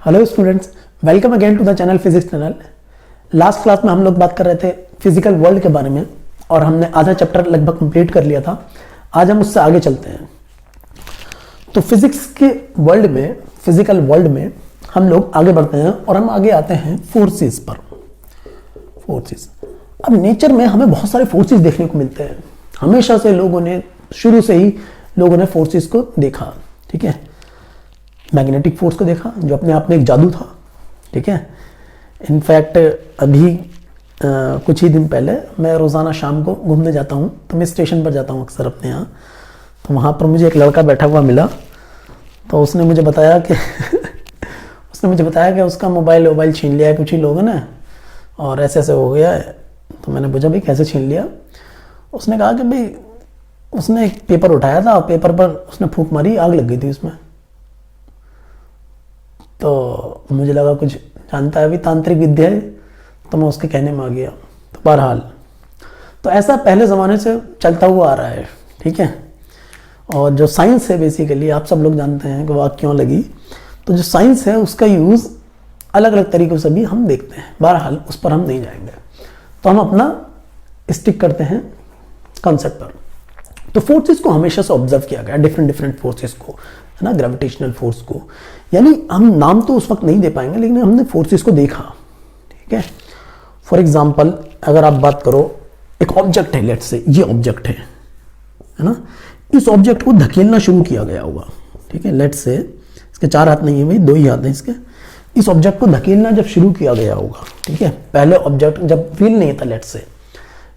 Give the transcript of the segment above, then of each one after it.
Hello students, welcome again to the channel physics channel. Last class में हम लोग बात कर रहे थे फिजिकल वर्ल्ड के बारे में और हमने आधा चैप्टर लगभग कंप्लीट कर लिया था। आज हम उससे आगे चलते हैं। तो फिजिक्स के वर्ल्ड में, फिजिकल वर्ल्ड में हम लोग आगे बढ़ते हैं और हम आगे आते हैं फोर्सेस पर। फोर्सेस, अब नेचर में हमें बहुत सारे फोर्सेस देखने को मिलते हैं। हमेशा से लोगों ने, शुरू से ही लोगों ने फोर्सेस को देखा। ठीक है, मैग्नेटिक फोर्स को देखा जो अपने आप में एक जादू था। ठीक है, इनफैक्ट अभी कुछ ही दिन पहले मैं रोज़ाना शाम को घूमने जाता हूँ, तो मैं स्टेशन पर जाता हूँ अक्सर अपने यहाँ। तो वहाँ पर मुझे एक लड़का बैठा हुआ मिला, तो उसने मुझे बताया कि उसका मोबाइल छीन लिया है कुछ ही लोगों ने और ऐसे ऐसे हो गया है। तो मैंने पूछा भाई कैसे छीन लिया। उसने कहा कि भाई उसने एक पेपर उठाया था और पेपर पर उसने फूंक मारी, आग लग गई थी उसमें। तो मुझे लगा कुछ जानता है अभी तांत्रिक विद्या है, तो मैं उसके कहने में आ गया। तो बहरहाल, तो ऐसा पहले ज़माने से चलता हुआ आ रहा है। ठीक है, और जो साइंस है बेसिकली आप सब लोग जानते हैं कि वह क्यों लगी। तो जो साइंस है उसका यूज़ अलग अलग तरीक़ों से भी हम देखते हैं। बहरहाल उस पर हम नहीं जाएंगे, तो हम अपना स्टिक करते हैं कॉन्सेप्ट पर। तो फोर्सेस को हमेशा से ऑब्जर्व किया गया, डिफरेंट फोर्सेस को, है ना, ग्रेविटेशनल फोर्स को। यानी हम नाम तो उस वक्त नहीं दे पाएंगे, लेकिन हमने फोर्सेस को देखा। ठीक है, फॉर एग्जांपल अगर आप बात करो, एक ऑब्जेक्ट है, लेट्स से ये ऑब्जेक्ट है ना, इस ऑब्जेक्ट को धकेलना शुरू किया गया होगा। ठीक है, लेट्स से इसके 4 हाथ नहीं है भाई, 2 ही हाथ हैं इसके। इस ऑब्जेक्ट को धकेलना जब शुरू किया गया होगा, ठीक है, पहले ऑब्जेक्ट जब व्हील नहीं था, लेट्स से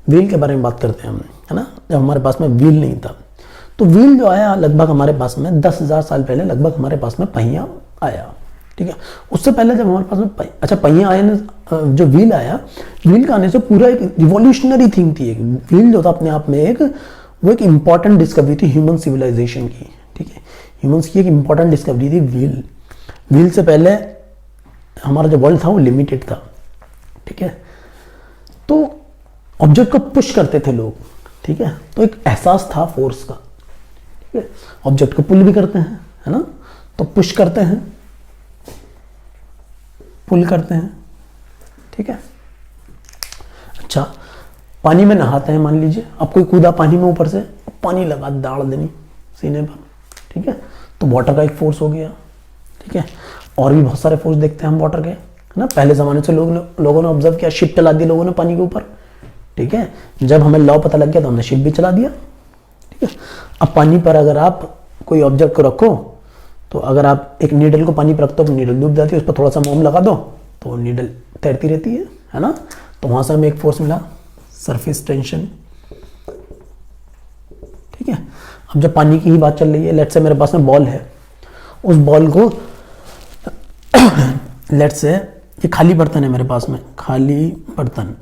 व्हील के बारे में बात करते हैं हम, है ना, जब हमारे पास में व्हील नहीं था, तो व्हील जो आया लगभग हमारे पास में 10,000 साल पहले लगभग हमारे पास में पहिया आया। ठीक है, उससे पहले जब हमारे पास में पहिया आया ना, जो व्हील आया, व्हील का आने से पूरा एक रिवॉल्यूशनरी थिंग थी। एक व्हील जो था अपने आप में वो एक इंपॉर्टेंट डिस्कवरी थी ह्यूमन सिविलाइजेशन की। ठीक है, ह्यूमंस की एक इंपॉर्टेंट डिस्कवरी थी व्हील। व्हील से पहले हमारा जो वर्ल्ड था वो लिमिटेड था। ठीक है, तो ऑब्जेक्ट को पुश करते थे लोग। ठीक है, तो एक एहसास था फोर्स का। ठीक है, ऑब्जेक्ट को पुल भी करते हैं, है ना, तो पुश करते हैं, पुल करते हैं। ठीक है, अच्छा, पानी में नहाते हैं, मान लीजिए अब कोई कूदा पानी में ऊपर से, पानी लगा दाड़ देनी सीने पर। ठीक है, तो वाटर का एक फोर्स हो गया। ठीक है, और भी बहुत सारे फोर्स देखते हैं हम वाटर के, है ना। पहले जमाने से लोगों ने ऑब्जर्व किया, शिप चला दी लोगों ने पानी के ऊपर। ठीक है, जब हमें लॉ पता लग गया तो हमने शिप भी चला दिया। ठीक है, अब पानी पर अगर आप कोई ऑब्जेक्ट को रखो, तो अगर आप एक नीडल को पानी पर रखते हो तो नीडल डूब जाती है, उस पर थोड़ा सा मोम लगा दो तो नीडल तैरती रहती है ना। तो वहां से हमें एक फोर्स मिला, सरफेस टेंशन। ठीक है, अब जब पानी की ही बात चल रही है, लेट्स से मेरे पास में बॉल है, उस बॉल को लेट्स से ये खाली बर्तन है मेरे पास में, खाली बर्तन।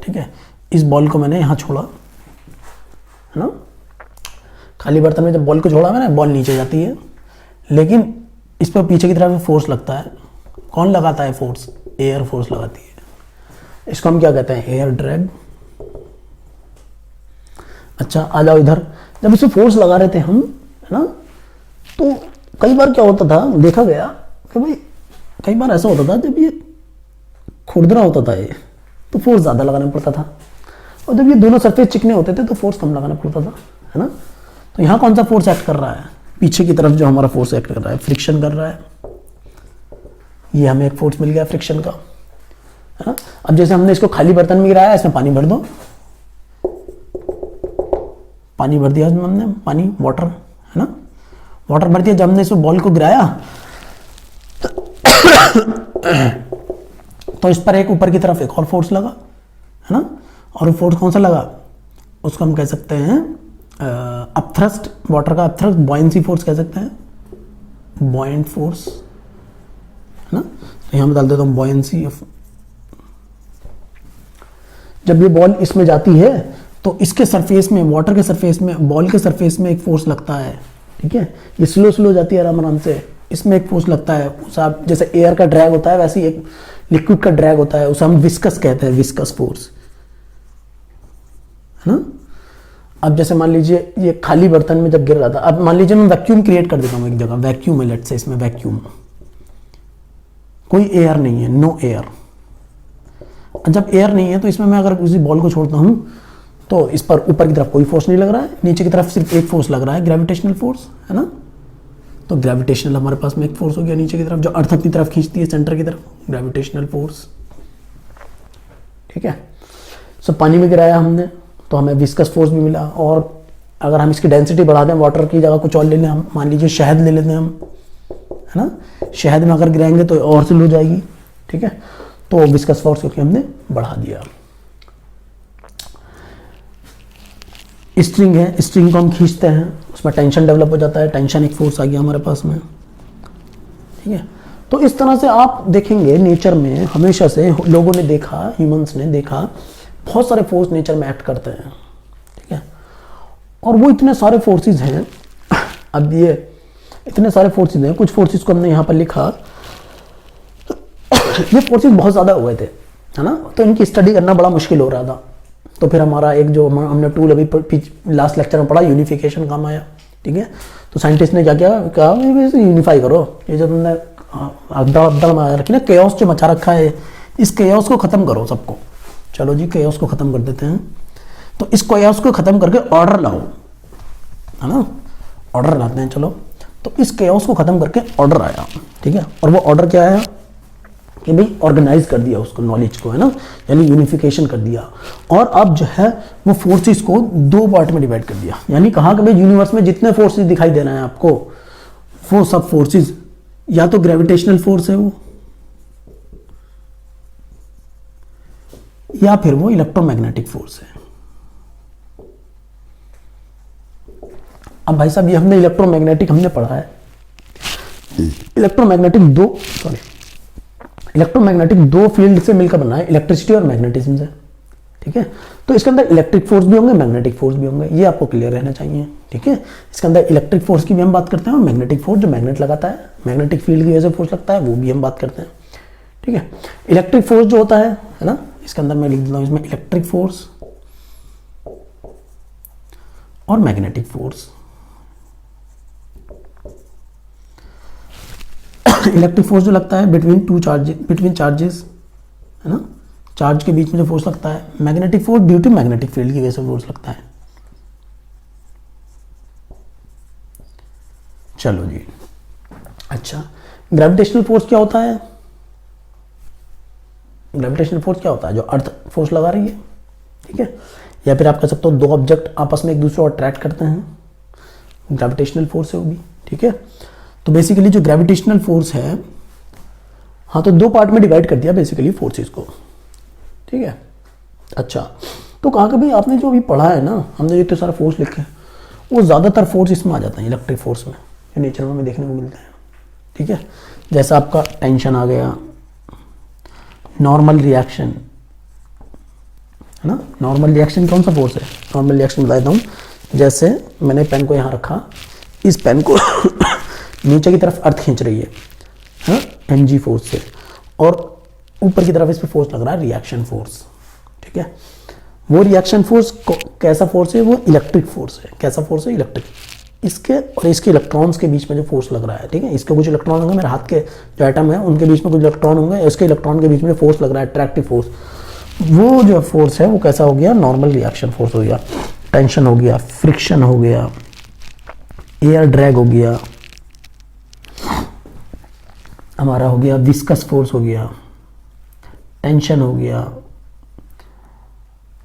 ठीक है, इस बॉल को मैंने यहां छोड़ा, है ना, खाली बर्तन में जब बॉल को छोड़ा मैंने, बॉल नीचे जाती है, लेकिन इस पर पीछे की तरफ फोर्स लगता है। कौन लगाता है फोर्स? एयर फोर्स लगाती है। इसको हम क्या कहते हैं? Air drag. अच्छा, आ जाओ इधर। जब इसे फोर्स लगा रहे थे हम, है ना, तो कई बार क्या होता था, देखा गया कि भाई कई बार ऐसा होता था जब ये खुरदरा होता था ये, तो फोर्स ज्यादा लगाना पड़ता था, और जब ये दोनों सरफेस चिकने होते थे तो फोर्स कम लगाना पड़ता था, है ना। तो यहाँ कौन सा फोर्स एक्ट कर रहा है? पीछे की तरफ जो हमारा फोर्स एक्ट कर रहा है, फ्रिक्शन कर रहा है। ये हमें एक फोर्स मिल गया फ्रिक्शन का, है ना। अब जैसे हमने इसको खाली बर्तन में गिराया, इसमें पानी भर दो, पानी भर दिया इसमें हमने, पानी, वाटर, है ना, वाटर भर दिया। जब हमने इसमें बॉल को गिराया तो इस पर एक ऊपर की तरफ एक और फोर्स लगा, है ना, और वो फोर्स कौन सा लगा? उसको हम कह सकते हैं अपथ्रस्ट, वाटर का अपथ्रस्ट, बॉयंसी फोर्स कह सकते हैं, बॉयंट फोर्स, है ना। तो यहां मैं डाल देता हूं बॉयंसी ऑफ। जब ये बॉल इसमें जाती है तो इसके सरफेस में, वाटर के सरफेस में, बॉल के सरफेस में एक फोर्स लगता है। ठीक है, ये स्लो जाती है आराम से, इसमें एक फोर्स लगता है। उसे जैसे एयर का ड्रैग होता है वैसे ही एक लिक्विड का ड्रैग होता है, उसे हम विस्कस कहते हैं, विस्कस फोर्स, है ना। अब जैसे मान लीजिए ये खाली बर्तन में जब गिर रहा था, अब मान लीजिए मैं वैक्यूम क्रिएट कर देता हूँ एक जगह, वैक्यूम है लेट्स से, इसमें वैक्यूम, कोई एयर नहीं है, नो एयर। जब एयर नहीं है तो इसमें मैं अगर किसी बॉल को छोड़ता हूँ तो इस पर ऊपर की तरफ कोई फोर्स नहीं लग रहा है, नीचे की तरफ सिर्फ एक फोर्स लग रहा है, ग्रेविटेशनल फोर्स, है ना। तो ग्रेविटेशनल हमारे पास में एक फोर्स हो गया नीचे की तरफ, जो अर्थ अपनी तरफ खींचती है सेंटर की तरफ, ग्रेविटेशनल फोर्स। ठीक है। सो पानी में गिराया हमने तो हमें विस्कस फोर्स भी मिला, और अगर हम इसकी डेंसिटी बढ़ा दें, वाटर की जगह कुछ और ले लें, हम मान लीजिए शहद ले लेते हैं हम, है ना। शहद में अगर गिराएंगे तो और स्लो जाएगी। ठीक है। तो विस्कस फोर्स क्योंकि हमने बढ़ा दिया। स्ट्रिंग है, स्ट्रिंग को हम खींचते हैं, उसमें टेंशन डेवलप हो जाता है, टेंशन एक फोर्स आ गया हमारे पास में। ठीक है। तो इस तरह से आप देखेंगे नेचर में हमेशा से लोगों ने देखा, ह्यूमंस ने देखा, बहुत सारे फोर्स नेचर में एक्ट करते हैं। ठीक है। और वो इतने सारे फोर्सेस हैं, अब ये इतने सारे फोर्सेस हैं, कुछ फोर्सेस को हमने यहाँ पर लिखा, ये फोर्सेस बहुत ज़्यादा हुए थे, है ना। तो इनकी स्टडी करना बड़ा मुश्किल हो रहा था। तो फिर हमारा एक जो हमने टूल अभी लास्ट लेक्चर में पढ़ा, यूनिफिकेशन काम आया। ठीक है। तो साइंटिस्ट ने क्या किया, कहा यूनिफाई करो, ये जो तुमने अब्दल में रखी ना, केओस जो मचा रखा है, इस केओस को ख़त्म करो सबको। चलो जी, केओस को ख़त्म कर देते हैं। तो इस केओस को ख़त्म करके ऑर्डर लाओ, है ना, ऑर्डर लाते हैं। चलो, तो इस केओस को ख़त्म करके ऑर्डर आया। ठीक है। और वो ऑर्डर क्या आया कि भाई ऑर्गेनाइज कर दिया उसको, नॉलेज को, है ना, यानी यूनिफिकेशन कर दिया। और अब जो है वो फोर्सेस को दो पार्ट में डिवाइड कर दिया, यानी कहा कि भाई यूनिवर्स में जितने फोर्सेस दिखाई दे रहे हैं आपको, वो सब फोर्सेस या तो ग्रेविटेशनल फोर्स है वो, या फिर वो इलेक्ट्रोमैग्नेटिक फोर्स है। अब भाई साहब ये हमने इलेक्ट्रोमैग्नेटिक हमने पढ़ा है। इलेक्ट्रोमैग्नेटिक दो फील्ड से मिलकर बना है, इलेक्ट्रिसिटी और मैग्नेटिज्म से। ठीक है। तो इसके अंदर इलेक्ट्रिक फोर्स भी होंगे, मैग्नेटिक फोर्स भी होंगे, ये आपको क्लियर रहना चाहिए। ठीक है। इसके अंदर इलेक्ट्रिक फोर्स की भी हम बात करते हैं, और मैग्नेटिक फोर्स जो मैग्नेट लगाता है, मैग्नेटिक फील्ड की वजह से फोर्स लगता है, वो भी हम बात करते हैं। ठीक है। इलेक्ट्रिक फोर्स जो होता है ना, इसके अंदर मैं लिख देता हूं इसमें इलेक्ट्रिक फोर्स और मैग्नेटिक फोर्स। इलेक्ट्रिक फोर्स जो लगता है बिटवीन चार्जेस, है ना, चार्ज के बीच में जो फोर्स लगता है। Magnetic force due to magnetic field की वजह से फोर्स लगता है। चलो जी। अच्छा, ग्रेविटेशनल फोर्स क्या होता है? ग्रेविटेशनल फोर्स क्या होता है? जो अर्थ फोर्स लगा रही है। ठीक है। या फिर आप कह सकते हो दो ऑब्जेक्ट आपस में एक दूसरे को अट्रैक्ट करते हैं, ग्रेविटेशनल फोर्स है वो भी। ठीक है। तो बेसिकली जो ग्रेविटेशनल फोर्स है, हाँ, तो दो पार्ट में डिवाइड कर दिया बेसिकली फोर्सेस को। ठीक है। अच्छा, तो कहा कि भाई आपने जो अभी पढ़ा है ना, हमने जो इतने सारे फोर्स लिखे हैं, वो ज़्यादातर फोर्स इसमें आ जाते हैं इलेक्ट्रिक फोर्स में, जो नेचर में हमें देखने को मिलते हैं। ठीक है। जैसा आपका टेंशन आ गया, नॉर्मल रिएक्शन, है ना। नॉर्मल रिएक्शन कौन सा फोर्स है? नॉर्मल रिएक्शन बता देता हूँ। जैसे मैंने पेन को यहाँ रखा, इस पेन को नीचे की तरफ अर्थ खींच रही है mg फोर्स से, और ऊपर की तरफ इस पे फोर्स लग रहा है रिएक्शन फोर्स। ठीक है। वो रिएक्शन फोर्स कैसा फोर्स है? वो इलेक्ट्रिक फोर्स है। कैसा फोर्स है? इलेक्ट्रिक। इसके और इसके इलेक्ट्रॉन्स के बीच में जो फोर्स लग रहा है, ठीक है, इसके कुछ इलेक्ट्रॉन होंगे, मेरे हाथ के जो एटम है उनके बीच में कुछ इलेक्ट्रॉन होंगे, इसके इलेक्ट्रॉन के बीच में जो फोर्स लग रहा है अट्रैक्टिव फोर्स, वो जो फोर्स है वो कैसा हो गया? नॉर्मल रिएक्शन फोर्स हो गया। टेंशन हो गया, फ्रिक्शन हो गया, एयर ड्रैग हो गया, हमारा हो गया विस्कस फोर्स हो गया, टेंशन हो गया,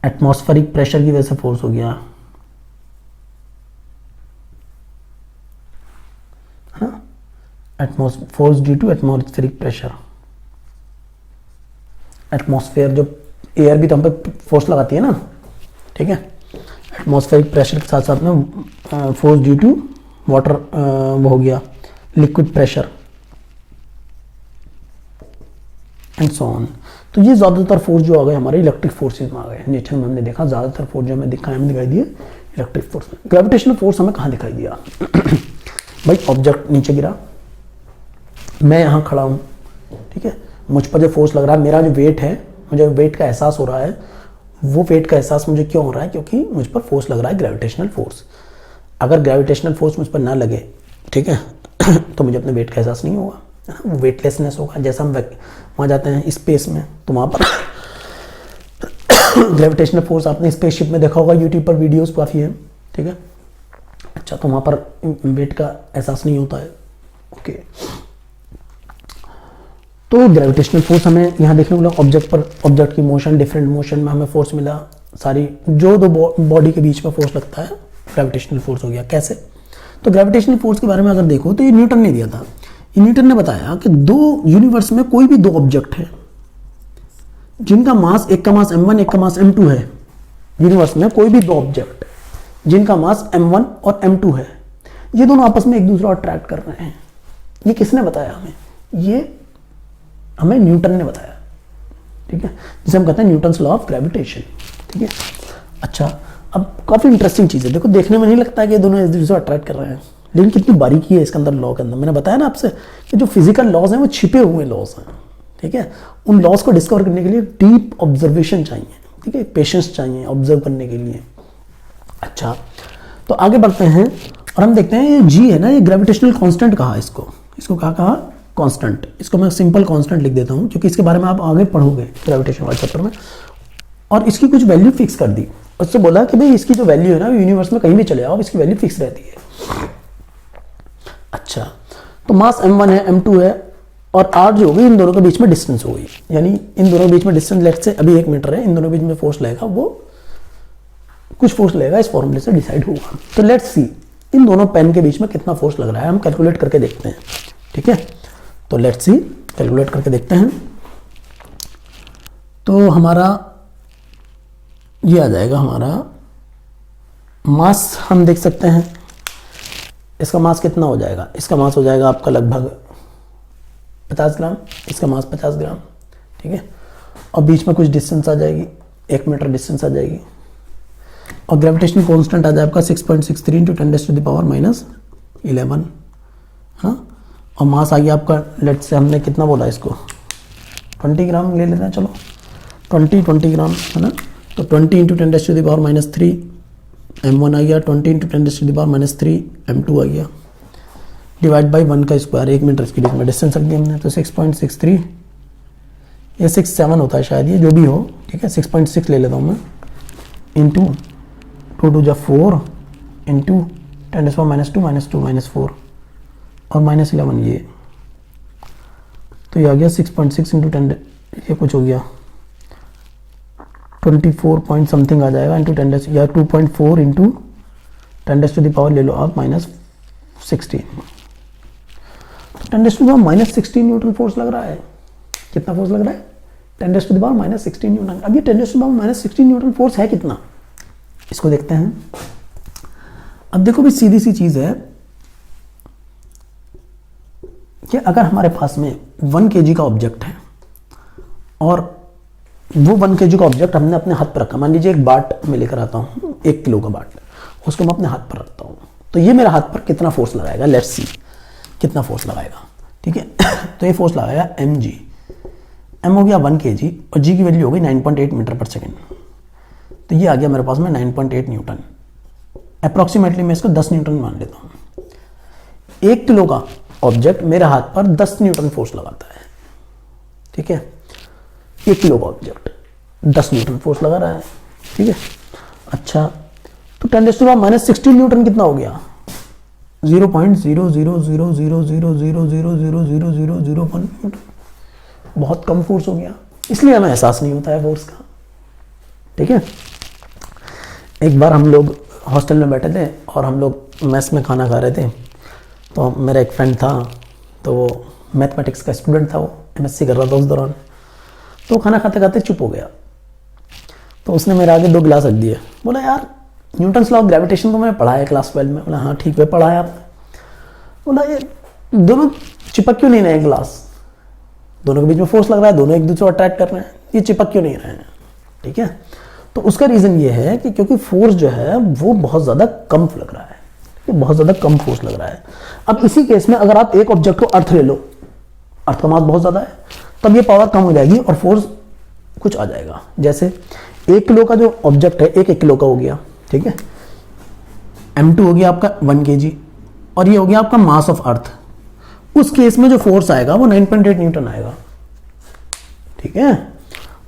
एटमॉस्फेरिक प्रेशर की वजह से फोर्स हो गया, है ना, force due to atmospheric pressure. Atmosphere जो एयर भी तो हम पे फोर्स लगाती है ना। ठीक है। एटमॉस्फेरिक प्रेशर के साथ साथ में फोर्स ड्यू टू वाटर, वो हो गया liquid pressure and so on. तो ये ज़्यादातर फोर्स जो आ गए हमारे इलेक्ट्रिक फोर्सेज में आ गए। नेचर में हमने देखा ज़्यादातर फोर्स जो हमें दिखाई दिए इलेक्ट्रिक फोर्स में। ग्रेविटेशनल फोर्स हमें कहाँ दिखाई दिया? भाई ऑब्जेक्ट नीचे गिरा, मैं यहाँ खड़ा हूँ, ठीक है, मुझ पर जो फोर्स लग रहा है, मेरा जो वेट है, मुझे वेट का एहसास हो रहा है। वो वेट का एहसास मुझे क्यों हो रहा है? क्योंकि मुझ पर फोर्स लग रहा है ग्रेविटेशनल फोर्स। अगर ग्रेविटेशनल फोर्स मुझ पर ना लगे, ठीक है, तो मुझे अपने वेट का एहसास नहीं होगा। है ना, वो वेटलेसनेस होगा। जैसा हम वहाँ जाते हैं स्पेस में तो वहाँ पर ग्रेविटेशनल फोर्स आपने स्पेसशिप में देखा होगा, यूट्यूब पर वीडियोस काफ़ी है, ठीक है। अच्छा, तो वहाँ पर वेट का एहसास नहीं होता है। ओके, तो ग्रेविटेशनल फोर्स हमें यहाँ देखने को मिला ऑब्जेक्ट पर, ऑब्जेक्ट की मोशन, डिफरेंट मोशन में हमें फोर्स मिला। सारी जो दो बॉडी के बीच में फोर्स लगता है ग्रेविटेशनल फोर्स हो गया। कैसे? तो ग्रेविटेशनल फोर्स के बारे में अगर देखो तो ये न्यूटन ने दिया था। ये न्यूटन ने बताया कि दो यूनिवर्स में कोई भी दो ऑब्जेक्ट है जिनका मास, एक का मास m1 एक का मास m2 है, यूनिवर्स में कोई भी दो ऑब्जेक्ट जिनका मास m1 और m2 है, ये दोनों आपस में एक दूसरा अट्रैक्ट कर रहे हैं। ये किसने बताया हमें? ये हमें न्यूटन ने बताया, ठीक है, जिसे हम कहते हैं न्यूटन्स लॉ ऑफ ग्रेविटेशन, ठीक है। अच्छा, अब काफी इंटरेस्टिंग चीज है, देखो देखने में नहीं लगता है कि ये दोनों एक दूसरे को अट्रैक्ट कर रहे हैं, लेकिन कितनी बारीकी है इसके अंदर, लॉ के अंदर। मैंने बताया ना आपसे कि जो फिजिकल लॉज हैं वो छिपे हुए लॉज हैं, ठीक है। उन लॉज को डिस्कवर करने के लिए डीप ऑब्जर्वेशन चाहिए, ठीक है, पेशेंस चाहिए ऑब्जर्व करने के लिए। अच्छा, तो आगे बढ़ते हैं और हम देखते हैं ये जी है ना, ये ग्रेविटेशनल कांस्टेंट कहा इसको कहा कांस्टेंट। इसको मैं सिंपल कांस्टेंट लिख देता हूं क्योंकि इसके बारे में आप आगे पढ़ोगे ग्रेविटेशन वाले चैप्टर में। और इसकी कुछ वैल्यू फिक्स कर दी, उससे बोला कि भाई इसकी जो वैल्यू है ना यूनिवर्स में कहीं भी चले आओ, इसकी वैल्यू फिक्स रहती है। अच्छा, तो मास m1 है, m2 है और r जो होगी इन दोनों के बीच में डिस्टेंस होगी, यानी इन दोनों के बीच में डिस्टेंस लेट से अभी 1 मीटर है, इन दोनों के बीच में फोर्स लगेगा, वो कुछ फोर्स लगेगा, इस फॉर्मूले से डिसाइड होगा। तो लेट्स सी इन दोनों पेन के बीच में कितना फोर्स लग रहा है, हम कैलकुलेट करके देखते हैं, ठीक है। तो लेट्स सी कैलकुलेट करके देखते हैं। तो हमारा ये आ जाएगा, हमारा मास हम देख सकते हैं, इसका मास कितना हो जाएगा, इसका मास हो जाएगा आपका लगभग 50 ग्राम, इसका मास 50 ग्राम, ठीक है। और बीच में कुछ डिस्टेंस आ जाएगी, 1 मीटर डिस्टेंस आ जाएगी। और ग्रेविटेशनल कांस्टेंट आ जाए आपका 6.63 इंटू 10⁻11, हाँ। और मास आ गया आपका, लेट से हमने कितना बोला इसको, 20 ग्राम ले लेते हैं, चलो 20 ग्राम है ना। तो 20 इंटू 10⁻³ m1 आ गया, 20 इंटू 10⁻³ m2 आ गया, डिवाइड बाई 1 का स्क्वायर, 1 मीटर इसके बीच में डिस्टेंस रख दिया हमने। तो 6.63 या 67 होता है शायद, ये जो भी हो, ठीक है। 6.6 ले लेता हूँ मैं, इंटू 2 2 जा 4 इंटू 10⁻² -2 और -11 ये, तो ये आ गया 6.6 इंटू 10, ये कुछ हो गया 24 पॉइंट समथिंग आ जाएगा इंटू 10 या 2.4 इंटू 10⁻³ ले लो आप -16, तो 10⁻⁻16 न्यूटन फोर्स लग रहा है। कितना फोर्स लग रहा है? 10⁻⁻16 न्यूटन। अब ये 10⁻⁻16 न्यूटन फोर्स है कितना, इसको देखते हैं। अब देखो भी सीधी सी चीज है कि अगर हमारे पास में 1 kg का ऑब्जेक्ट है और वो 1 kg का ऑब्जेक्ट हमने अपने हाथ पर रखा, मान लीजिए एक बाट में लेकर आता हूं, 1 किलो का बाट, उसको मैं अपने हाथ पर रखता हूं, तो ये मेरे हाथ पर कितना फोर्स लगाएगा, लेट्स सी कितना फोर्स लगाएगा, ठीक है। तो ये फोर्स लगाएगा mg, m हो गया 1 kg और g की वैल्यू हो गई 9.8 मीटर पर सेकेंड। तो ये आ गया मेरे पास में 9.8 न्यूटन, अप्रॉक्सीमेटली मैं इसको 10 न्यूटन मान लेता हूँ। 1 किलो का ऑब्जेक्ट मेरे हाथ पर 10 न्यूटन फोर्स लगाता है, ठीक है। 1 किलो का ऑब्जेक्ट 10 न्यूटन फोर्स लगा रहा है, ठीक है। अच्छा, तो 10⁻⁻16 न्यूटन कितना हो गया, 0.0000000000001 न्यूटन, बहुत कम फोर्स हो गया, इसलिए हमें एहसास नहीं होता है फोर्स का, ठीक है। एक बार हम लोग हॉस्टल में बैठे थे और हम लोग मेस में खाना खा रहे थे, तो मेरा एक फ्रेंड था, तो वो मैथमेटिक्स का स्टूडेंट था, वो MSc कर रहा था उस दौरान, तो खाना खाते खाते चुप हो गया। तो उसने मेरे आगे 2 गिलास रख दिए, बोला यार न्यूटन्स लॉ ऑफ ग्रेविटेशन तो मैंने पढ़ा है क्लास 12 में। बोला हाँ ठीक है पढ़ा है आपने। बोला ये दोनों चिपक क्यों नहीं रहे गिलास, दोनों के बीच में फोर्स लग रहा है, दोनों एक दूसरे को अट्रैक्ट कर रहे हैं, ये चिपक क्यों नहीं रहे हैं, ठीक है। तो उसका रीजन ये है कि क्योंकि फोर्स जो है वो बहुत ज़्यादा कम लग रहा है, बहुत ज़्यादा कम फोर्स लग रहा है। अब इसी केस में अगर आप एक ऑब्जेक्ट को अर्थ ले लो, अर्थ का मास बहुत ज़्यादा है, तब ये पावर कम हो जाएगी और फोर्स कुछ आ जाएगा। जैसे 1 किलो का जो ऑब्जेक्ट है 1 किलो का हो गया, ठीक है। m2 हो गया आपका 1 kg और ये हो गया आपका मास ऑफ अर्थ, उस केस में जो फोर्स आएगा वो 9.8 न्यूटन आएगा। ठीक है,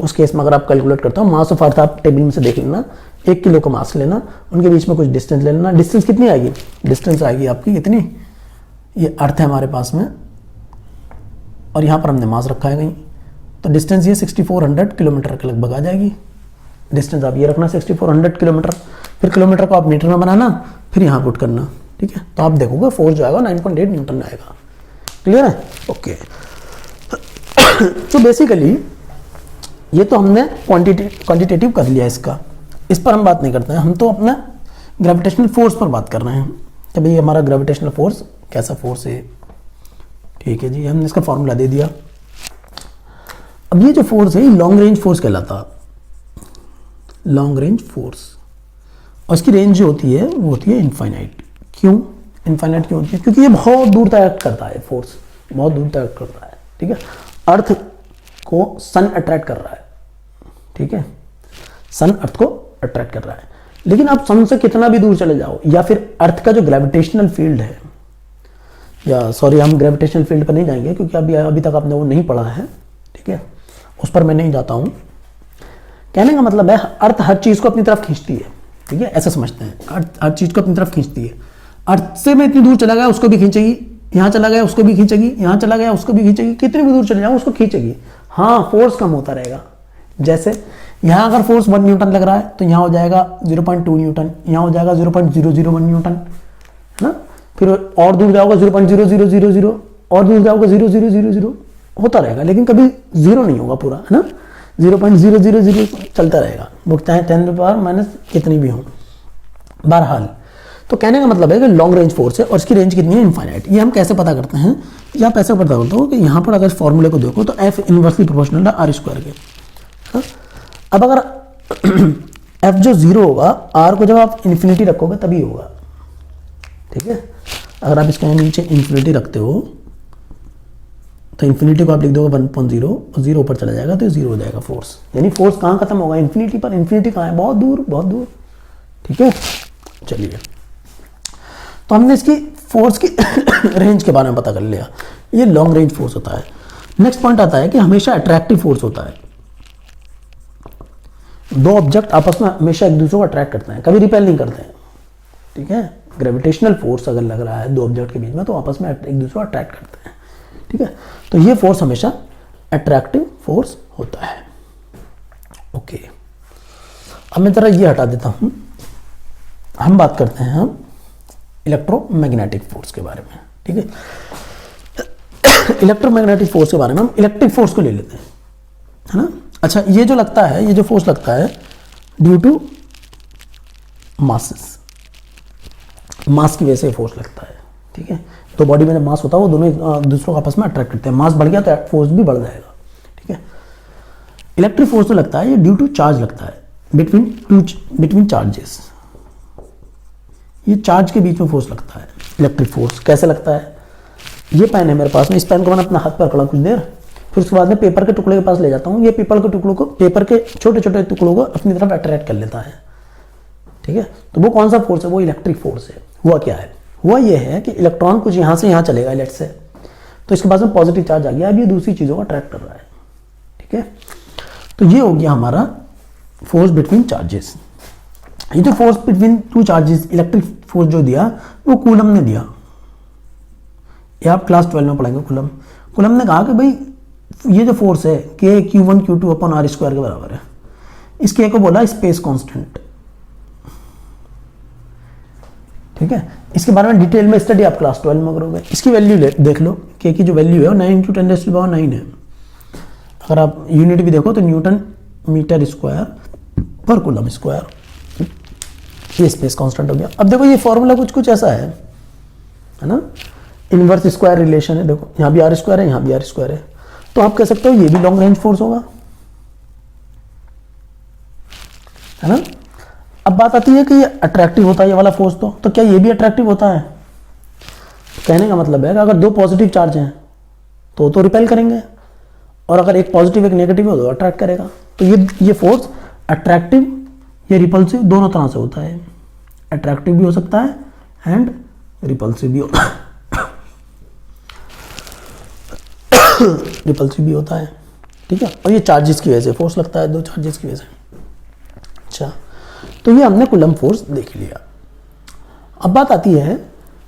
उस केस में अगर आप कैलकुलेट करते हो, मास ऑफ अर्थ आप टेबल में से देख लेना, 1 किलो का मास लेना, उनके बीच में कुछ डिस्टेंस ले लेना। डिस्टेंस कितनी आएगी? डिस्टेंस आएगी आपकी कितनी, ये अर्थ है हमारे पास में और यहाँ पर हमने मास रखा है कहीं, तो डिस्टेंस ये 6400 किलोमीटर के लगभग आ जाएगी। डिस्टेंस आप ये रखना 6400 किलोमीटर, फिर किलोमीटर को आप मीटर में बनाना, फिर यहाँ पुट करना। ठीक है, तो आप देखोगे फोर्स जो आएगा 9.8 न्यूटन आएगा। क्लियर है? ओके। तो बेसिकली ये तो हमने क्वांटिटेटिव कर लिया इसका, इस पर हम बात नहीं करते हैं, हम तो अपना ग्रेविटेशनल फोर्स पर बात कर रहे हैं कि भाई हमारा ग्रेविटेशनल फोर्स कैसा फोर्स है। ठीक है जी, हमने इसका फॉर्मूला दे दिया। अब ये जो फोर्स है ये लॉन्ग रेंज फोर्स कहलाता, लॉन्ग रेंज फोर्स, और इसकी रेंज जो होती है वो होती है इनफाइनाइट। क्यों इनफाइनाइट क्यों होती है? क्योंकि ये बहुत दूर तक करता है, फोर्स बहुत दूर तक करता है। ठीक है, अर्थ को सन अट्रैक्ट कर रहा है। ठीक है, सन अर्थ को अट्रैक्ट कर रहा है, लेकिन आप सन से कितना भी दूर चले जाओ, या फिर अर्थ का जो ग्रेविटेशनल फील्ड है, या सॉरी हम ग्रेविटेशनल फील्ड पर नहीं जाएंगे क्योंकि अभी तक आपने वो नहीं पढ़ा है। ठीक है, उस पर मैं नहीं जाता हूं। कहने का मतलब है अर्थ हर चीज को अपनी तरफ खींचती है। ठीक है, ऐसा समझते हैं, अर्थ हर चीज को अपनी तरफ खींचती है। अर्थ से मैं इतनी दूर चला गया उसको भी खींचेगी, यहाँ चला गया उसको भी खींचेगी, यहाँ चला गया उसको भी खींचेगी, कितनी भी दूर चले जाओ उसको खींचेगी। हाँ, फोर्स कम होता रहेगा। जैसे यहाँ अगर फोर्स 1 न्यूटन लग रहा है तो यहाँ हो जाएगा 0.2 न्यूटन, यहाँ हो जाएगा 0.001 न्यूटन, है ना। फिर और दूर जाओगे 0.0000, और दूर जाओगे 0.000, होता रहेगा, लेकिन कभी जीरो नहीं होगा पूरा, है ना। 0.000 चलता रहेगा, वो चाहे 10⁻⁻ कितनी भी हो। बहरहाल, तो कहने का मतलब है कि लॉन्ग रेंज फोर्स है और इसकी रेंज कितनी है? इनफाइनाइट। ये हम कैसे पता करते हैं? या आप ऐसे पता करते हो कि यहाँ पर अगर फॉर्मूले को देखो तो F इनवर्सली प्रोपोर्शनल है R² के। हाँ? अब अगर F जो 0 होगा, R को जब आप इन्फिनिटी रखोगे तभी होगा। ठीक है, अगर आप इसके नीचे इन्फिनिटी रखते हो तो इन्फिनिटी को आप लिख दोगे 1.0 और 0 ऊपर चला जाएगा तो 0 हो जाएगा फोर्स। यानी फोर्स कहाँ खत्म होगा? इन्फिनिटी पर। इन्फिनिटी कहाँ है? बहुत दूर, बहुत दूर। ठीक है, चलिए, तो हमने इसकी फोर्स की रेंज के बारे में पता कर लिया। ये लॉन्ग रेंज फोर्स होता है। नेक्स्ट पॉइंट आता है कि हमेशा अट्रैक्टिव फोर्स होता है। दो ऑब्जेक्ट आपस में हमेशा एक दूसरे को अट्रैक्ट करते हैं, कभी रिपेल नहीं करते हैं। ठीक है, ग्रेविटेशनल फोर्स अगर लग रहा है दो ऑब्जेक्ट के बीच में तो आपस में एक दूसरे को अट्रैक्ट करते हैं। ठीक है, तो ये फोर्स हमेशा अट्रैक्टिव फोर्स होता है। ओके, अब मैं जरा ये हटा देता हूं, हम बात करते हैं हम इलेक्ट्रोमैग्नेटिक फोर्स के बारे में। ठीक है, इलेक्ट्रोमैग्नेटिक फोर्स के बारे में हम इलेक्ट्रिक फोर्स को ले लेते हैं, है ना। अच्छा, ये जो लगता है, ये जो फोर्स लगता है ड्यू टू मासेस, मास की वजह से फोर्स लगता है। ठीक है, तो बॉडी में जब मास होता है वो दोनों दूसरों को आपस में अट्रैक्ट करते हैं। मास बढ़ गया तो फोर्स भी बढ़ जाएगा। ठीक है, इलेक्ट्रिक फोर्स जो लगता है ये ड्यू टू चार्ज लगता है, बिटवीन चार्जेस। ये चार्ज के बीच में फोर्स लगता है। इलेक्ट्रिक फोर्स कैसे लगता है? ये पेन है मेरे पास में, इस पेन को मैंने अपना हाथ पर पकड़ा कुछ देर, फिर उसके बाद में पेपर के टुकड़े के पास ले जाता हूँ। ये पेपर के छोटे छोटे टुकड़ों को अपनी तरफ अट्रैक्ट कर लेता है। ठीक है, तो वो कौन सा फोर्स है? वो इलेक्ट्रिक फोर्स है। हुआ क्या है? हुआ ये है कि इलेक्ट्रॉन कुछ यहाँ से यहाँ चलेगा, लेट से, तो इसके पास में पॉजिटिव चार्ज आ गया, अब ये दूसरी चीज़ों को अट्रैक्ट कर रहा है। ठीक है, तो ये हो गया हमारा फोर्स बिटवीन चार्जेस। ये जो force between two charges, electric force जो दिया वो कूलम ने दिया। ये आप क्लास 12 में पढ़ेंगे। कूलम ने कहा कि भाई ये जो फोर्स है के Q1 Q2 अपॉन R² के बराबर है। इस के को बोला स्पेस कांस्टेंट। ठीक है, इसके बारे में डिटेल में स्टडी आप क्लास 12 में करोगे। इसकी वैल्यू देख लो, के की जो वैल्यू है वो 9 × 10⁻9 है। अगर आप यूनिट भी देखो तो न्यूटन मीटर स्क्वायर पर कूलम स्क्वायर। ये स्पेस कांस्टेंट हो गया। अब देखो ये फॉर्मूला कुछ ऐसा है ना, इनवर्स स्क्वायर रिलेशन है। देखो यहाँ भी R² है, यहाँ भी R² है, तो आप कह सकते हो ये भी लॉन्ग रेंज फोर्स होगा, है ना। अब बात आती है कि ये अट्रैक्टिव होता है ये वाला फोर्स, तो क्या ये भी अट्रैक्टिव होता है? कहने का मतलब है कि अगर दो पॉजिटिव चार्ज हैं तो रिपेल करेंगे, और अगर एक पॉजिटिव एक नेगेटिव हो तो अट्रैक्ट करेगा। तो ये फोर्स अट्रैक्टिव या रिपल्सिव दोनों तरह से होता है। अट्रैक्टिव भी हो सकता है एंड रिपल्सिव भी होता है। रिपल्सिव भी होता है, ठीक है। और ये चार्जेस की वजह से फोर्स लगता है, दो चार्जेस की वजह से। अच्छा, तो ये हमने कूलम फोर्स देख लिया। अब बात आती है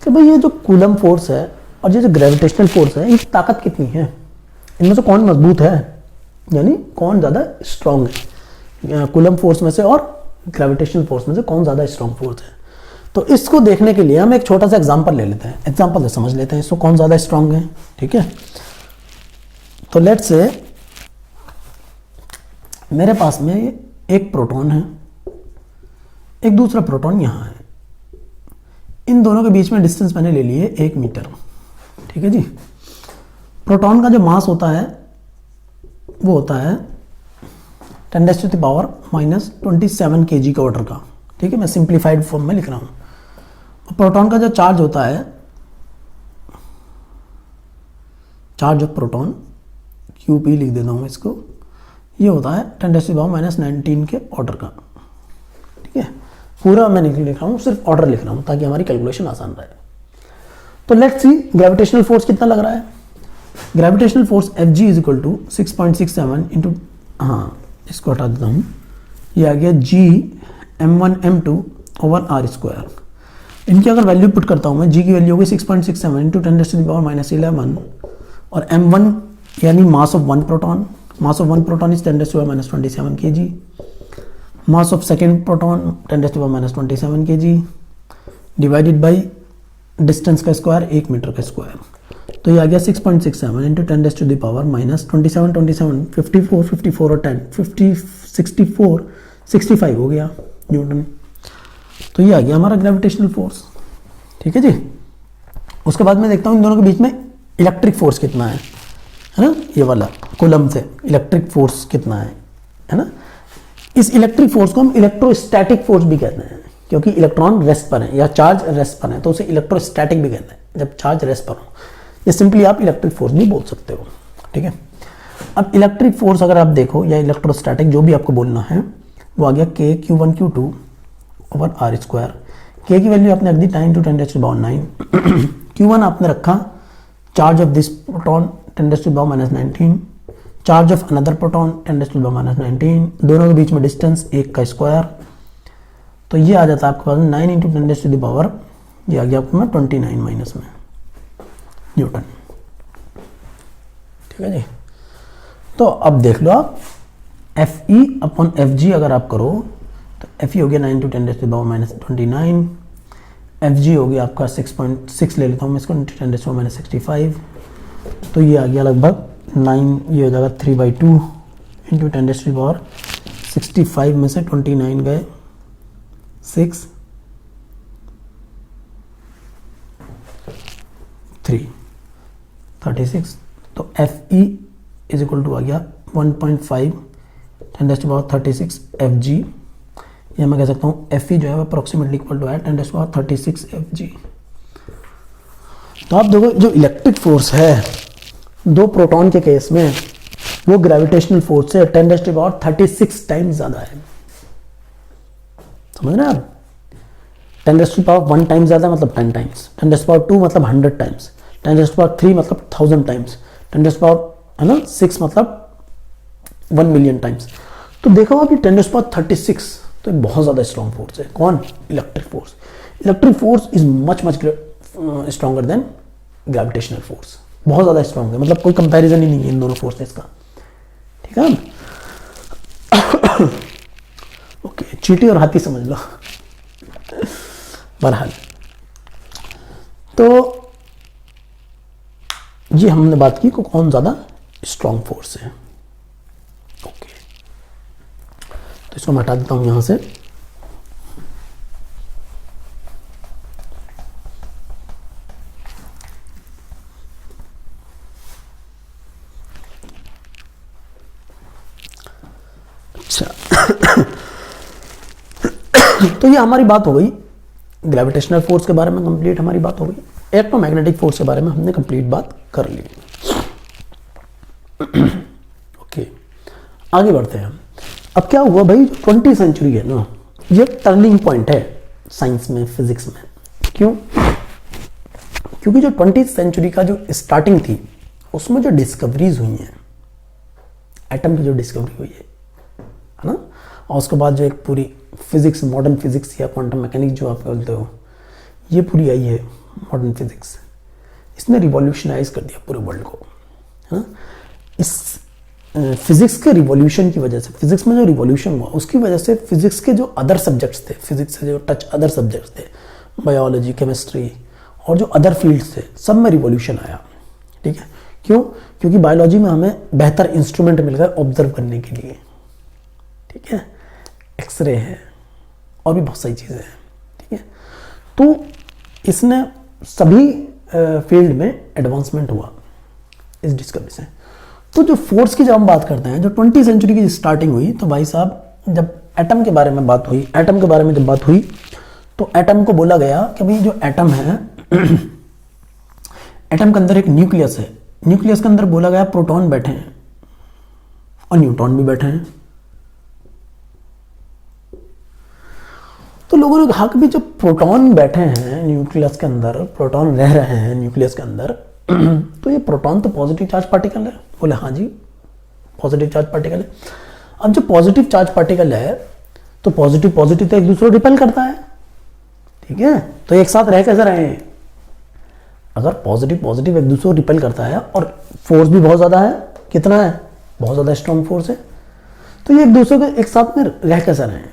कि भाई ये जो कूलम फोर्स है और ये जो ग्रेविटेशनल फोर्स है, इनकी ताकत कितनी है, इनमें से कौन मजबूत है, यानी कौन ज़्यादा स्ट्रांग है कूलम फोर्स में से और ग्रेविटेशनल फोर्स में से कौन ज़्यादा स्ट्रांग फोर्स है। तो इसको देखने के लिए हम एक छोटा सा एग्जांपल ले लेते हैं, एग्जांपल से समझ लेते हैं इसको कौन ज़्यादा स्ट्रांग है, ठीक है। तो लेट्स से मेरे पास में एक प्रोटॉन है, एक दूसरा प्रोटॉन यहाँ है, इन दोनों के बीच में डिस्टेंस मैंने ले ली है 1 मीटर, ठीक है जी। प्रोटॉन का जो मास होता है वो होता है 10⁻⁻27 kg का ऑर्डर का, ठीक है। मैं सिंप्लीफाइड फॉर्म में लिख रहा हूँ। प्रोटॉन का जो चार्ज होता है, चार्ज ऑफ प्रोटॉन QP लिख देता हूँ इसको, ये होता है 10⁻⁻19 के ऑर्डर का, ठीक है। पूरा मैं नहीं लिख रहा हूँ, सिर्फ ऑर्डर लिख रहा हूँ ताकि हमारी कैलकुलेशन आसान रहे। तो लेट्स सी ग्रेविटेशनल फोर्स कितना लग रहा है। Gravitational force Fg is equal to 6.67 into, हाँ इसको हटा देता हूँ, ये आ गया G m1 m2 over R square. इनकी अगर वैल्यू पुट करता हूँ मैं, G की वैल्यू होगी 6.67 इंटू 10⁻⁻11 और m1 यानी mass of one proton, mass of one proton is 10⁻⁻27 kg, mass of second proton 10⁻⁻27 kg divided by distance का स्क्वायर 1 मीटर का स्क्वायर। तो ये आ गया 6.67 इंटू 10⁻⁻27 54 54 और 10 50 64 65 हो गया न्यूटन। तो ये आ गया हमारा ग्रेविटेशनल फोर्स, ठीक है जी। उसके बाद मैं देखता हूँ इन दोनों के बीच में इलेक्ट्रिक फोर्स कितना है ना, ये वाला कूलम से इलेक्ट्रिक फोर्स कितना है ना। इस इलेक्ट्रिक फोर्स को हम इलेक्ट्रोस्टैटिक फोर्स भी कहते हैं, क्योंकि इलेक्ट्रॉन रेस्ट पर है या चार्ज रेस्ट पर है तो उसे इलेक्ट्रोस्टैटिक भी कहते हैं, जब चार्ज रेस्ट पर हो। या सिंपली आप इलेक्ट्रिक फोर्स भी बोल सकते हो, ठीक है। अब इलेक्ट्रिक फोर्स अगर आप देखो या इलेक्ट्रोस्टैटिक जो भी आपको बोलना है, वो आ गया K Q1 Q2 over R square. K की वैल्यू आपने रख दी 10 × 10⁻⁹ Q1 आपने रखा charge of this proton 10⁻⁻19, charge of another proton 10⁻⁻19, दोनों के बीच में डिस्टेंस 1 का स्क्वायर। तो ये आ जाता है आपके पास 9 × 10⁻, ये आ गया आपको में 29 माइनस में न्यूटन, ठीक है जी। तो अब देख लो आप Fe अपॉन Fg अगर आप करो तो Fe हो गया 9 × 10⁻⁻29, Fg हो गया आपका 6.6 ले लेता हूँ मैं इसको 10⁻⁻65, तो ये आ गया लगभग 9, ये हो जाएगा 3/2 इंटू 10⁻65 में से 29 गए 6 3 36, तो Fe इज इक्वल टू आ गया 1.5 10⁻36 Fg। या मैं कह सकता हूँ Fe जो है वो अप्रोक्सीमेटली इक्वल टू है 10⁻36 Fg। तो आप देखो जो इलेक्ट्रिक फोर्स है दो प्रोटॉन के केस में, वो ग्रेविटेशनल फोर्स से 10⁻36 टाइम्स ज्यादा है। समझ रहे हैं आप? 10⁻1 टाइम्स ज्यादा मतलब 10 टाइम्स, 10⁻2 मतलब 100 टाइम्स, 10⁻3 मतलब 1000 टाइम्स, 10⁻6 मतलब 1 मिलियन टाइम्स। तो देखो आप ये 10⁻36 तो एक बहुत ज्यादा स्ट्रॉन्ग फोर्स है। कौन? Electric force. Electric force is much stronger than gravitational force, बहुत ज्यादा स्ट्रॉन्ग है, मतलब कोई कंपैरिजन ही नहीं है इन दोनों फोर्सेस का, ठीक है। ओके, चींटी और हाथी समझ लो। बहरहाल तो ये हमने बात की कौन ज्यादा स्ट्रॉन्ग फोर्स है। ओके, तो इसको मैं हटा देता हूं यहां से। अच्छा तो ये हमारी बात हो गई ग्रेविटेशनल फोर्स के बारे में, कंप्लीट हमारी बात हो गई। इलेक्ट्रोमैग्नेटिक फोर्स के बारे में हमने कंप्लीट बात कर ली। ओके, आगे बढ़ते हैं। अब क्या हुआ भाई, 20वीं सेंचुरी है ना, ये टर्निंग पॉइंट है साइंस में, फिजिक्स में। क्यों? क्योंकि जो 20वीं सेंचुरी का जो स्टार्टिंग थी उसमें जो डिस्कवरीज हुई हैं, एटम की जो डिस्कवरी हुई है ना, और उसके बाद जो एक पूरी फिजिक्स, मॉडर्न फिजिक्स या क्वांटम मैकेनिक्स जो आप बोलते हो, ये पूरी आई है मॉडर्न फिजिक्स, इसने रिवॉल्यूशनाइज कर दिया पूरे वर्ल्ड को, है ना। इस फिजिक्स के रिवॉल्यूशन की वजह से, फिजिक्स में जो रिवॉल्यूशन हुआ उसकी वजह से फिजिक्स के जो अदर सब्जेक्ट्स थे, फिजिक्स से जो टच अदर सब्जेक्ट्स थे, बायोलॉजी, केमिस्ट्री और जो अदर फील्ड्स थे, सब में रिवॉल्यूशन आया। ठीक है, क्यों? क्योंकि बायोलॉजी में हमें बेहतर इंस्ट्रूमेंट मिल गए ऑब्जर्व करने के लिए। ठीक है, एक्सरे है और भी बहुत सारी चीज़ें हैं। ठीक है, तो इसने सभी फील्ड में एडवांसमेंट हुआ इस डिस्कवरी से। तो जो फोर्स की जब हम बात करते हैं, जो 20वीं सेंचुरी की स्टार्टिंग हुई, तो भाई साहब जब एटम के बारे में बात हुई, एटम के बारे में जब बात हुई, तो एटम को बोला गया कि भाई जो एटम है एटम के अंदर एक न्यूक्लियस है, न्यूक्लियस के अंदर बोला गया प्रोटॉन बैठे हैं और न्यूट्रॉन भी बैठे हैं। तो लोगों ने कहा कि भाई जो प्रोटॉन बैठे हैं न्यूक्लियस के अंदर, प्रोटॉन रह रहे हैं न्यूक्लियस के अंदर, तो ये प्रोटॉन तो पॉजिटिव चार्ज पार्टिकल है। बोले हाँ जी, पॉजिटिव चार्ज पार्टिकल है। अब जो पॉजिटिव चार्ज पार्टिकल है, तो पॉजिटिव पॉजिटिव तो एक दूसरे को रिपेल करता है। ठीक है, तो एक साथ रह कैसे रहे हैं? अगर पॉजिटिव पॉजिटिव एक दूसरे को रिपेल करता है और फोर्स भी बहुत ज़्यादा है, कितना है? बहुत ज़्यादा स्ट्रॉन्ग फोर्स है, तो ये एक दूसरे को एक साथ में रह कैसे रहे हैं,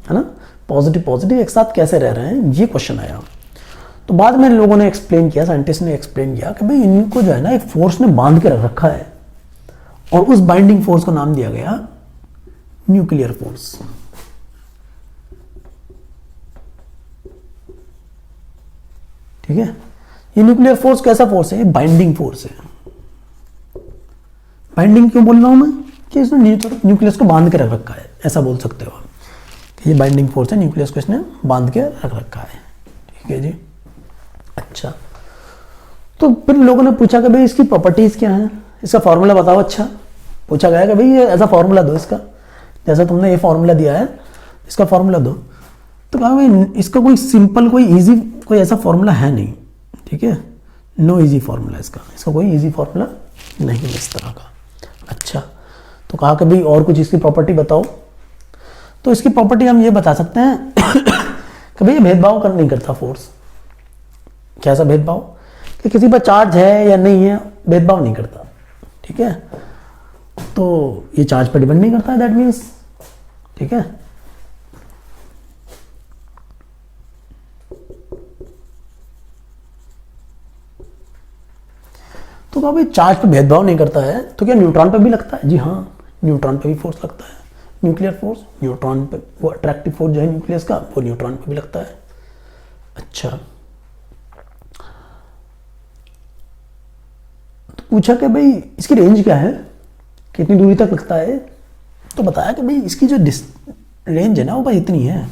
है ना। पॉजिटिव पॉजिटिव एक साथ कैसे रह रहे हैं, ये क्वेश्चन आया। तो बाद में लोगों ने एक्सप्लेन किया, साइंटिस्ट ने एक्सप्लेन किया कि भाई इनको जो है ना एक फोर्स ने बांध के रख रखा है, और उस बाइंडिंग फोर्स को नाम दिया गया न्यूक्लियर फोर्स। ठीक है, ये न्यूक्लियर फोर्स कैसा फोर्स है? बाइंडिंग फोर्स है। बाइंडिंग क्यों बोल रहा हूं मैं? कि इसने न्यूक्लियस को बांध के रख रखा है, ऐसा बोल सकते हो आप कि ये बाइंडिंग फोर्स है, न्यूक्लियस को इसने बांध के रख रखा है। ठीक है जी, अच्छा। तो फिर लोगों ने पूछा कि भाई इसकी प्रॉपर्टीज क्या हैं, इसका फॉर्मूला बताओ। अच्छा, पूछा गया कि भाई ये ऐसा फॉर्मूला दो इसका, जैसा तुमने ये फॉर्मूला दिया है, इसका फॉर्मूला दो। तो कहा भाई इसका कोई सिंपल, कोई इजी, कोई ऐसा फॉर्मूला है नहीं। ठीक है, नो इजी फॉर्मूला इसका कोई इजी फॉर्मूला नहीं है इस तरह का। अच्छा, तो कहा कि भाई और कुछ इसकी प्रॉपर्टी बताओ। तो इसकी प्रॉपर्टी हम ये बता सकते हैं कि भाई ये भेदभाव कर नहीं करता फोर्स। कैसा भेदभाव? कि किसी पर चार्ज है या नहीं है, भेदभाव नहीं करता। ठीक है, तो ये चार्ज पर डिपेंड नहीं करता है, दैट मीन्स। ठीक है, तो कहा भाई चार्ज पे भेदभाव नहीं करता है, तो क्या न्यूट्रॉन पे भी लगता है? जी हाँ, न्यूट्रॉन पे भी फोर्स लगता है, न्यूक्लियर फोर्स। न्यूट्रॉन पे वो अट्रैक्टिव फोर्स जो है न्यूक्लियस का, वो न्यूट्रॉन पे भी लगता है। अच्छा, तो पूछा कि भाई इसकी रेंज क्या है, कितनी दूरी तक लगता है? तो बताया कि भाई इसकी जो रेंज है ना, वो भाई इतनी है।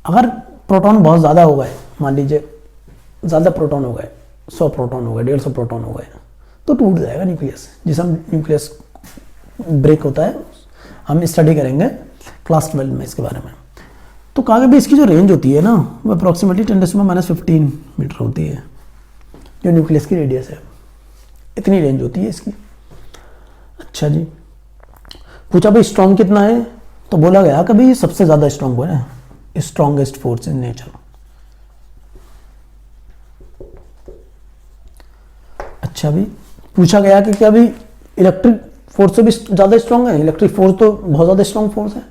अगर प्रोटॉन बहुत ज़्यादा हो गए, मान लीजिए ज़्यादा प्रोटॉन हो गए, 100 प्रोटॉन हो गए, 150 प्रोटॉन हो गए, तो टूट जाएगा न्यूक्लियस। जिसे हम न्यूक्लियस ब्रेक होता है, हम स्टडी करेंगे क्लास 12 में इसके बारे में। तो कहा भी इसकी जो रेंज होती है ना, वो अप्रॉक्सीमेटली 10⁻15 मीटर होती है, जो न्यूक्लियस की रेडियस है, इतनी रेंज होती है इसकी। अच्छा जी, पूछा भाई स्ट्रॉन्ग कितना है? तो बोला गया कि भाई सबसे ज़्यादा स्ट्रॉन्ग है, स्ट्रॉन्गेस्ट फोर्स इन नेचर। अच्छा भी पूछा गया कि क्या भी इलेक्ट्रिक फोर्स से भी ज़्यादा स्ट्रॉन्ग है? इलेक्ट्रिक फोर्स तो बहुत ज़्यादा स्ट्रॉन्ग फोर्स है,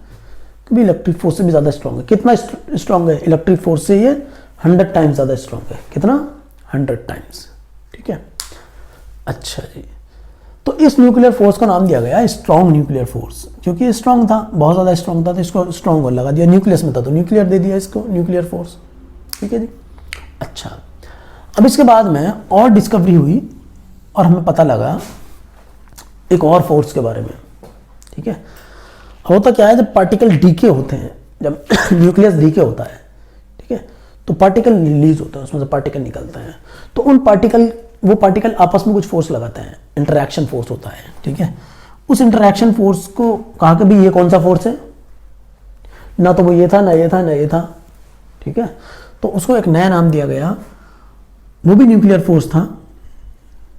कि भी इलेक्ट्रिक फोर्स से भी ज़्यादा स्ट्रॉन्ग है। कितना स्ट्रॉन्ग है? इलेक्ट्रिक फोर्स से ये 100 टाइम्स ज़्यादा स्ट्रॉन्ग है। कितना? 100 टाइम्स। ठीक है, अच्छा जी। तो इस न्यूक्लियर फोर्स का नाम दिया गया स्ट्रॉन्ग न्यूक्लियर फोर्स, क्योंकि स्ट्रॉन्ग था, बहुत ज़्यादा स्ट्रॉन्ग था, तो इसको स्ट्रॉन्ग और लगा दिया। न्यूक्लियस में था तो न्यूक्लियर दे दिया इसको, न्यूक्लियर फोर्स। ठीक है जी, अच्छा। अब इसके बाद में और डिस्कवरी हुई और हमें पता लगा एक और फोर्स के बारे में। ठीक है, होता क्या है, जब पार्टिकल डीके होते हैं, जब न्यूक्लियस डीके होता है, ठीक है, तो पार्टिकल रिलीज होता है, उसमें से पार्टिकल निकलते हैं। तो उन वो पार्टिकल आपस में कुछ फोर्स लगाते हैं, इंटरैक्शन फोर्स होता है। ठीक है, उस इंटरैक्शन फोर्स को कहा कि भाई ये कौन सा फोर्स है? ना तो वो ये था, ना ये था, ना ये था। ठीक है, तो उसको एक नया नाम दिया गया, वो भी न्यूक्लियर फोर्स था।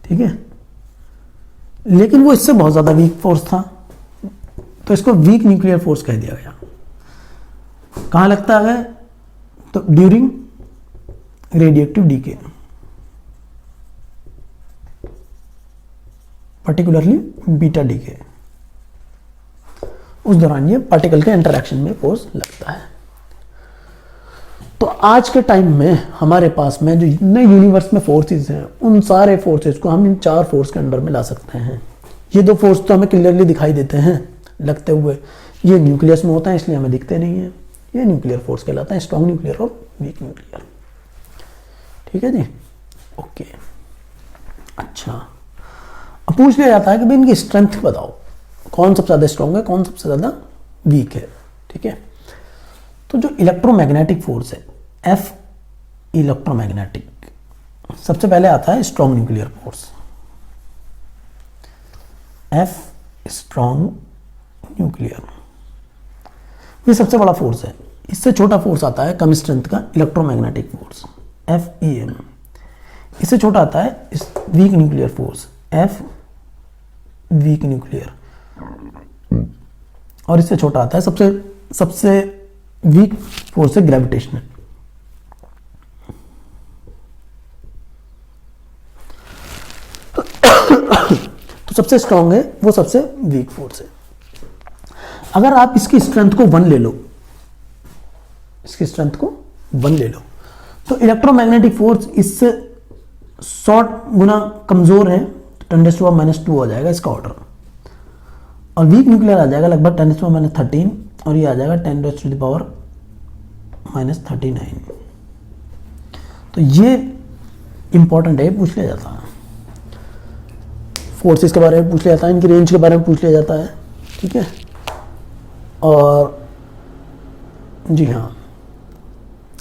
ठीक है, लेकिन वो इससे बहुत ज़्यादा वीक फोर्स था, तो इसको वीक न्यूक्लियर फोर्स कह दिया गया। कहाँ लगता है? तो during radiative decay, particularly beta decay, उस दौरान ये पार्टिकल के इंटरैक्शन में फोर्स लगता है। तो आज के टाइम में हमारे पास में जो नए यूनिवर्स में फोर्सेस हैं, उन सारे फोर्सेस को हम इन 4 फोर्स के अंडर में ला सकते हैं। ये 2 फोर्स तो हमें क्लियरली दिखाई देते हैं लगते हुए, ये न्यूक्लियस में होता है इसलिए हमें दिखते नहीं है। ये न्यूक्लियर फोर्स कहलाता है, स्ट्रॉन्ग न्यूक्लियर और वीक न्यूक्लियर। ठीक है जी, ओके। अच्छा, अब पूछ लिया जाता है कि भाई इनकी स्ट्रेंथ बताओ, कौन सबसे ज़्यादा स्ट्रॉन्ग है, कौन सबसे ज़्यादा वीक है। ठीक है, तो जो इलेक्ट्रोमैग्नेटिक फोर्स है, एफ इलेक्ट्रोमैग्नेटिक, सबसे पहले आता है strong nuclear force, F strong nuclear, ये सबसे बड़ा फोर्स है। इससे छोटा फोर्स आता है कम स्ट्रेंथ का electromagnetic force, F E M. इससे छोटा आता है weak nuclear force, F weak nuclear. और इससे छोटा आता है सबसे वीक फोर्स है ग्रेविटेशनल। तो सबसे स्ट्रॉन्ग है वो सबसे वीक फोर्स है। अगर आप इसकी स्ट्रेंथ को 1 ले लो, इसकी स्ट्रेंथ को 1 ले लो, तो इलेक्ट्रोमैग्नेटिक फोर्स इससे 100 गुना कमजोर है, 10⁻⁻² हो जाएगा इसका ऑर्डर। और वीक न्यूक्लियर आ जाएगा लगभग 10⁻13, और ये आ जाएगा 10⁻⁻39। तो ये इंपॉर्टेंट है, पूछ लिया जाता है। फोर्सेस के बारे में पूछ लिया जाता है, इनकी रेंज के बारे में पूछ लिया जाता है। ठीक है, और जी हाँ,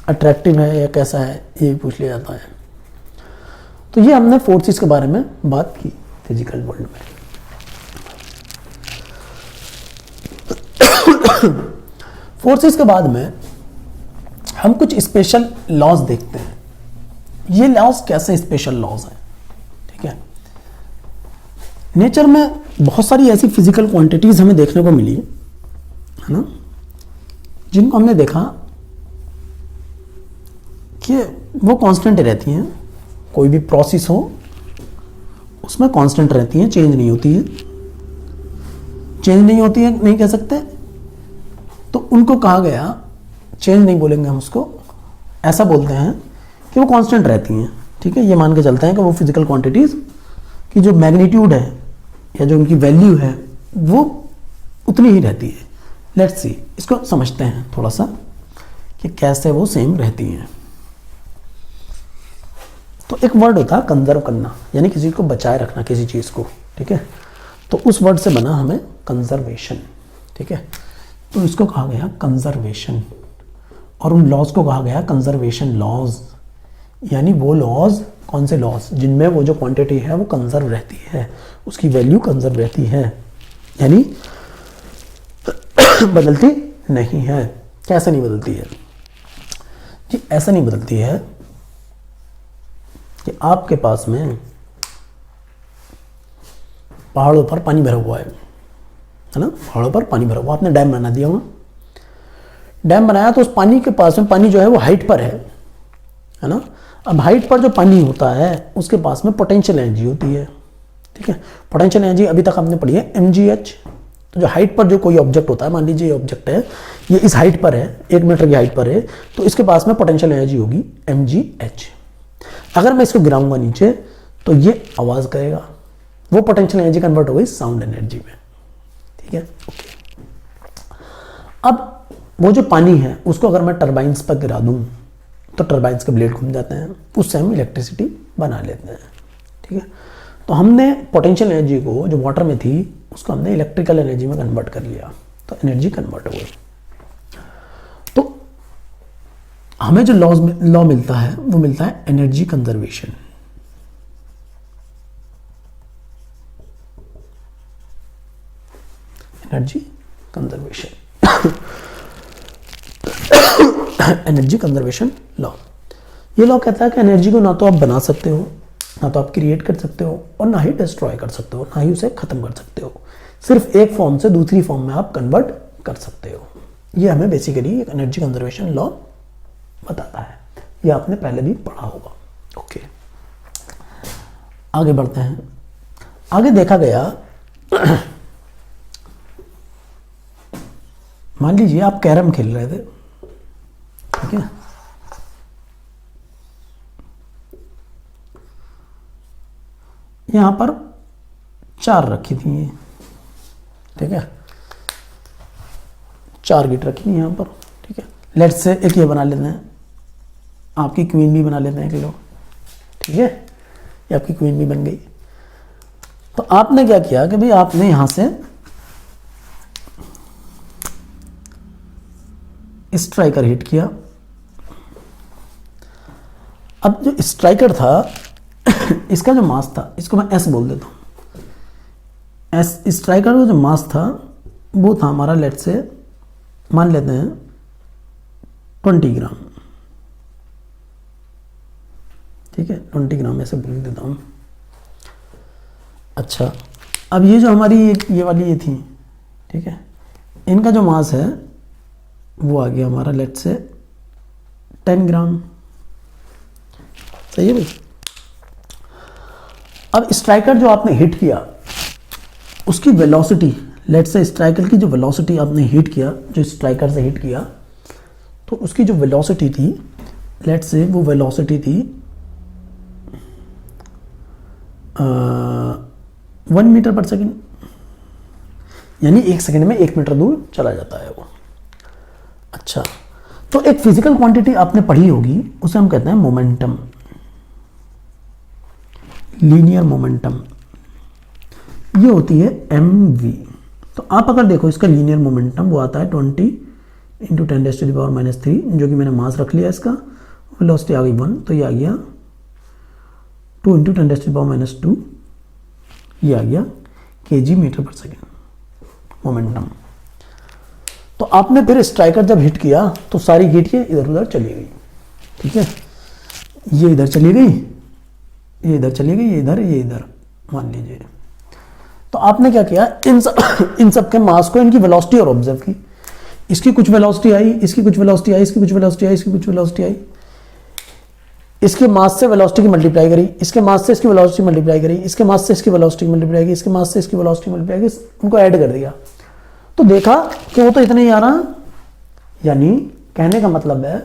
अट्रैक्टिव है या कैसा है ये भी पूछ लिया जाता है। तो ये हमने फोर्सेस के बारे में बात की फिजिकल वर्ल्ड में। फोर्सेस के बाद में हम कुछ स्पेशल लॉज देखते हैं। ये लॉज कैसे स्पेशल लॉज हैं? ठीक है, नेचर में बहुत सारी ऐसी फिजिकल क्वांटिटीज हमें देखने को मिली है ना, जिनको हमने देखा कि वो कांस्टेंट रहती हैं। कोई भी प्रोसेस हो उसमें कांस्टेंट रहती हैं, चेंज नहीं होती है। चेंज नहीं होती है नहीं कह सकते, तो उनको कहा गया, चेंज नहीं बोलेंगे हम उसको, ऐसा बोलते हैं कि वो कांस्टेंट रहती हैं। ठीक है, ये मान के चलते हैं कि वो फिजिकल क्वांटिटीज की जो मैग्नीट्यूड है या जो उनकी वैल्यू है वो उतनी ही रहती है। लेट्स सी, इसको समझते हैं थोड़ा सा कि कैसे वो सेम रहती हैं। तो एक वर्ड होता है कंजर्व करना, यानी किसी को बचाए रखना, किसी चीज़ को। ठीक है, तो उस वर्ड से बना हमें कंजर्वेशन। ठीक है, तो इसको कहा गया कंजर्वेशन, और उन लॉज को कहा गया कंजर्वेशन लॉज। यानी वो लॉज, कौन से लॉज, जिनमें वो जो क्वांटिटी है वो कंजर्व रहती है, उसकी वैल्यू कंजर्व रहती है, यानी बदलती नहीं है। कैसे नहीं बदलती है जी? ऐसा नहीं बदलती है कि आपके पास में पहाड़ों पर पानी भरा हुआ है ना, पहाड़ों पर पानी भरा हुआ, आपने डैम बना दिया, वहाँ डैम बनाया तो उस पानी के पास में, पानी जो है वो हाइट पर है ना। अब हाइट पर जो पानी होता है उसके पास में पोटेंशियल एनर्जी होती है। ठीक है, पोटेंशियल एनर्जी अभी तक हमने पढ़ी है mgh। तो जो हाइट पर जो कोई ऑब्जेक्ट होता है, मान लीजिए ये ऑब्जेक्ट है, ये इस हाइट पर है, 1 मीटर की हाइट पर है, तो इसके पास में पोटेंशियल एनर्जी होगी mgh। अगर मैं इसको गिराऊंगा नीचे तो ये आवाज करेगा, वो पोटेंशियल एनर्जी कन्वर्ट हो गई साउंड एनर्जी में। ठीक है, ओके। अब वो जो पानी है उसको अगर मैं टरबाइंस पर गिरा दूं तो टरबाइंस के ब्लेड घूम जाते हैं, उससे हम इलेक्ट्रिसिटी बना लेते हैं। ठीक है, तो हमने पोटेंशियल एनर्जी को जो वाटर में थी उसको हमने इलेक्ट्रिकल एनर्जी में कन्वर्ट कर लिया, तो एनर्जी कन्वर्ट हो गई। तो हमें जो लॉ मिलता है वो मिलता है energy conservation. Energy conservation energy conservation law. ये लॉ कहता है कि एनर्जी को ना तो आप बना सकते हो ना तो आप क्रिएट कर सकते हो और ना ही डिस्ट्रॉय कर सकते हो, ना ही उसे ख़त्म कर सकते हो। सिर्फ एक फॉर्म से दूसरी फॉर्म में आप कन्वर्ट कर सकते हो। ये हमें बेसिकली एक एनर्जी कंजर्वेशन लॉ बताता है, ये आपने पहले भी पढ़ा होगा। ओके, आगे बढ़ते हैं। आगे देखा गया, मान लीजिए आप कैरम खेल रहे थे, ठीक है, यहां पर 4 रखी थी ये, ठीक है, 4 गिट रखी थी यहां पर, ठीक है। लेट्स से एक ये बना लेते हैं, आपकी क्वीन भी बना लेते हैं एक लोग, ठीक है, ये आपकी क्वीन भी बन गई। तो आपने क्या किया कि भाई आपने यहां से स्ट्राइकर हिट किया। अब जो स्ट्राइकर था इसका जो मास था, इसको मैं एस बोल देता हूं। एस स्ट्राइकर का जो मास था वो था हमारा, लेट से मान लेते हैं 20 ग्राम, ठीक है, 20 ग्राम ऐसे बोल देता हूं। अच्छा, अब ये जो हमारी ये वाली ये थी, ठीक है, इनका जो मास है वो आ गया हमारा लेट से 10 ग्राम। सही है भाई। अब स्ट्राइकर जो आपने हिट किया उसकी वेलोसिटी, लेट से स्ट्राइकर की जो वेलोसिटी आपने हिट किया, जो स्ट्राइकर से हिट किया, तो उसकी जो वेलोसिटी थी, लेट से वो वेलोसिटी थी 1 मीटर पर सेकेंड, यानी 1 सेकेंड में 1 मीटर दूर चला जाता है वो। अच्छा, तो एक फिजिकल क्वांटिटी आपने पढ़ी होगी, उसे हम कहते हैं मोमेंटम, लीनियर मोमेंटम, ये होती है mv। तो आप अगर देखो इसका लीनियर मोमेंटम वो आता है 20 × 10⁻³ जो कि मैंने मास रख लिया इसका, वेलोसिटी आ गई 1, तो ये आ गया 2 × 10⁻², ये आ गया kg मीटर पर सेकेंड मोमेंटम। तो आपने फिर स्ट्राइकर जब हिट किया तो सारी हीट ये इधर उधर चली गई, ठीक है, ये इधर चली गई, ये इधर चली गई, ये इधर मान लीजिए। तो आपने क्या किया, इन सब के मास को, इनकी वेलोसिटी और ऑब्जर्व की। इसकी कुछ वेलोसिटी आई, इसकी कुछ वेलोसिटी आई, इसकी कुछ वेलोसिटी आई, इसकी कुछ वेलोसिटी आई, इसके मास से वेलोसिटी की मल्टीप्लाई करी, इसके मास से इसकी वेलोसिटी मल्टीप्लाई करी, इसके मास से इसकी वेलोसिटी मल्टीप्लाई की, इसके मास से इसकी वेलोसिटी मल्टीप्लाई की, उनको ऐड कर दिया तो देखा कि वो तो इतने ही आ रहा। यानी कहने का मतलब है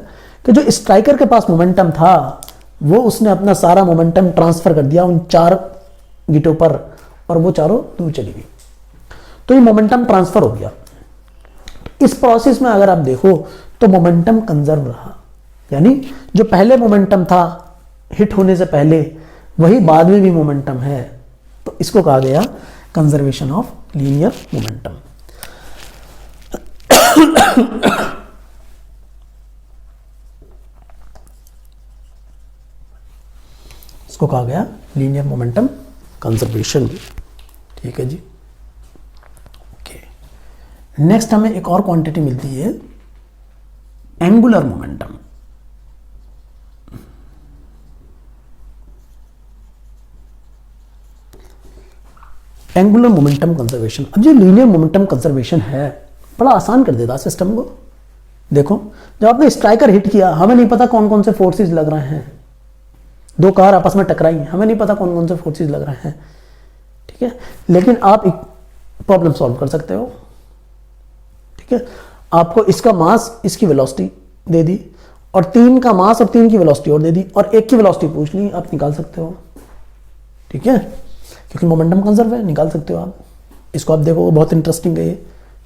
कि जो स्ट्राइकर के पास मोमेंटम था वो उसने अपना सारा मोमेंटम ट्रांसफर कर दिया उन 4 गिटों पर, और वो चारों दूर चली गई, तो ये मोमेंटम ट्रांसफर हो गया। इस प्रोसेस में अगर आप देखो तो मोमेंटम कंजर्व रहा, यानी जो पहले मोमेंटम था हिट होने से पहले वही बाद में भी मोमेंटम है, तो इसको कहा गया कंजर्वेशन ऑफ लीनियर मोमेंटम। इसको कहा गया लीनियर मोमेंटम कंजर्वेशन, ठीक है जी। ओके, नेक्स्ट हमें एक और क्वांटिटी मिलती है, angular momentum. Angular momentum conservation. अब जो लीनियर मोमेंटम कंजर्वेशन है बड़ा आसान कर देता सिस्टम को। देखो, जब आपने स्ट्राइकर हिट किया, हमें नहीं पता कौन कौन से फोर्सेस लग रहे हैं, 2 कार आपस में टकराई, हमें नहीं पता कौन कौन से फोर्सेस लग रहे हैं, ठीक है, लेकिन आप एक प्रॉब्लम सॉल्व कर सकते हो, ठीक है। आपको इसका मास, इसकी वेलोसिटी दे दी, और 3 का मास और 3 की वेलोसिटी और दे दी, और 1 की वेलोसिटी पूछ ली, आप निकाल सकते हो, ठीक है, क्योंकि मोमेंटम कंजर्व है, निकाल सकते हो आप इसको। आप देखो बहुत इंटरेस्टिंग है ये,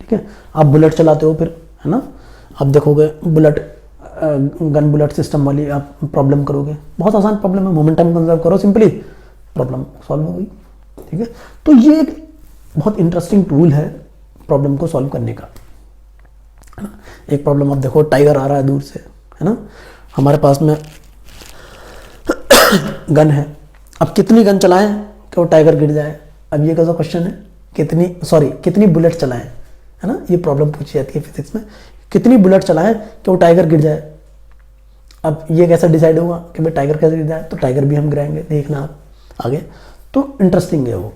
ठीक है। आप बुलेट चलाते हो फिर, है ना, आप देखोगे बुलेट, गन बुलेट सिस्टम वाली आप प्रॉब्लम करोगे, बहुत आसान प्रॉब्लम है, मोमेंटम कंजर्व करो, सिंपली प्रॉब्लम सॉल्व हो गई, ठीक है। तो ये एक बहुत इंटरेस्टिंग टूल है प्रॉब्लम को सॉल्व करने का, है ना। एक प्रॉब्लम आप देखो, टाइगर आ रहा है दूर से, है ना, हमारे पास में गन है, अब कितनी गन चलाएं कि वो टाइगर गिर जाए। अब ये कैसा क्वेश्चन है, कितनी बुलेट चलाएं, है ना, ये प्रॉब्लम पूछी जाती है फिजिक्स में, कितनी बुलेट चलाएं कि वो टाइगर गिर जाए। अब ये कैसे डिसाइड होगा कि भाई टाइगर कैसे गिर जाए, तो टाइगर भी हम गिराएंगे, देखना आप, आगे। तो इंटरेस्टिंग है वो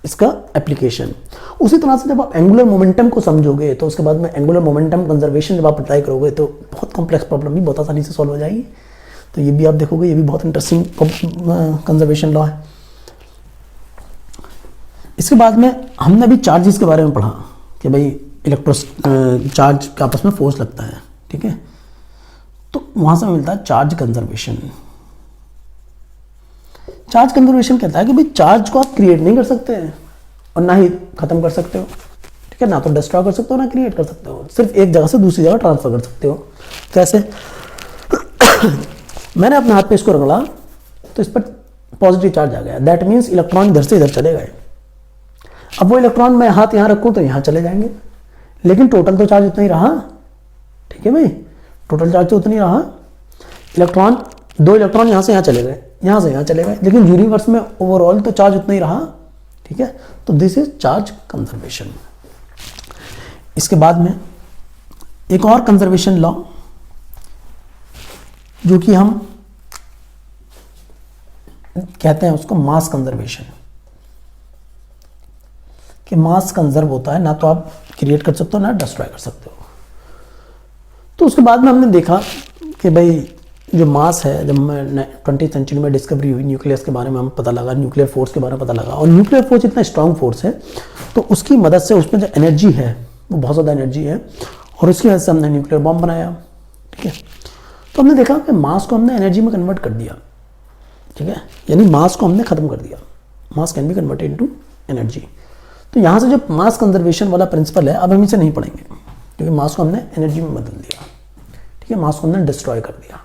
इसका एप्लीकेशन। उसी तरह से जब आप एंगुलर मोमेंटम को समझोगे तो उसके बाद में एंगुलर मोमेंटम कंजर्वेशन जब आप अप्लाई करोगे तो बहुत कॉम्प्लेक्स प्रॉब्लम भी बहुत आसानी से सॉल्व हो जाएगी। तो ये भी आप देखोगे, ये भी बहुत इंटरेस्टिंग कंजर्वेशन लॉ है। इसके बाद में हमने अभी चार्जेस के बारे में पढ़ा कि भाई चार्ज का आपस में फोर्स लगता है, ठीक है। तो वहां से मिलता है चार्ज कंजर्वेशन। चार्ज कंजर्वेशन कहता है कि भाई चार्ज को आप क्रिएट नहीं कर सकते हैं और ना ही खत्म कर सकते हो, ठीक है। ना तो डिस्ट्रॉय कर सकते हो ना क्रिएट कर सकते हो, सिर्फ एक जगह से दूसरी जगह ट्रांसफर कर सकते हो। कैसे? मैंने अपने हाथ पे इसको रगड़ा तो इस पर पॉजिटिव चार्ज आ गया, दैट मीन्स इलेक्ट्रॉन इधर से इधर चले गए। अब वो इलेक्ट्रॉन मैं हाथ यहां रखूं तो यहां चले जाएंगे, लेकिन टोटल तो चार्ज उतना ही रहा, ठीक है भाई, टोटल चार्ज तो उतना ही रहा। इलेक्ट्रॉन, 2 इलेक्ट्रॉन यहां से यहां चले गए, यहां से यहां चले गए, लेकिन यूनिवर्स में ओवरऑल तो चार्ज उतना ही रहा, ठीक है। तो दिस इज चार्ज कंजर्वेशन। इसके बाद में एक और कंजर्वेशन लॉ जो कि हम कहते हैं उसको मास कंजर्वेशन, कि मास कंजर्व होता है, ना तो आप क्रिएट कर सकते हो ना डिस्ट्रॉय कर सकते हो। तो उसके बाद में हमने देखा कि भाई जो मास है, जब मैं 20th सेंचुरी में डिस्कवरी हुई न्यूक्लियस के बारे में हमें पता लगा, न्यूक्लियर फोर्स के बारे में पता लगा, और न्यूक्लियर फोर्स इतना स्ट्रांग फोर्स है तो उसकी मदद से उसमें जो एनर्जी है वो बहुत ज़्यादा एनर्जी है, और उसकी वजह से हमने न्यूक्लियर बॉम्ब बनाया, ठीक है। तो हमने देखा कि मास को हमने एनर्जी में कन्वर्ट कर दिया, ठीक है, यानी मास को हमने खत्म कर दिया। मास can be converted into energy. तो यहाँ से जो मास कंजर्वेशन वाला प्रिंसिपल है अब हम इसे नहीं पढ़ेंगे, क्योंकि मास को हमने एनर्जी में बदल दिया, ठीक है, मास को हमने डिस्ट्रॉय कर दिया।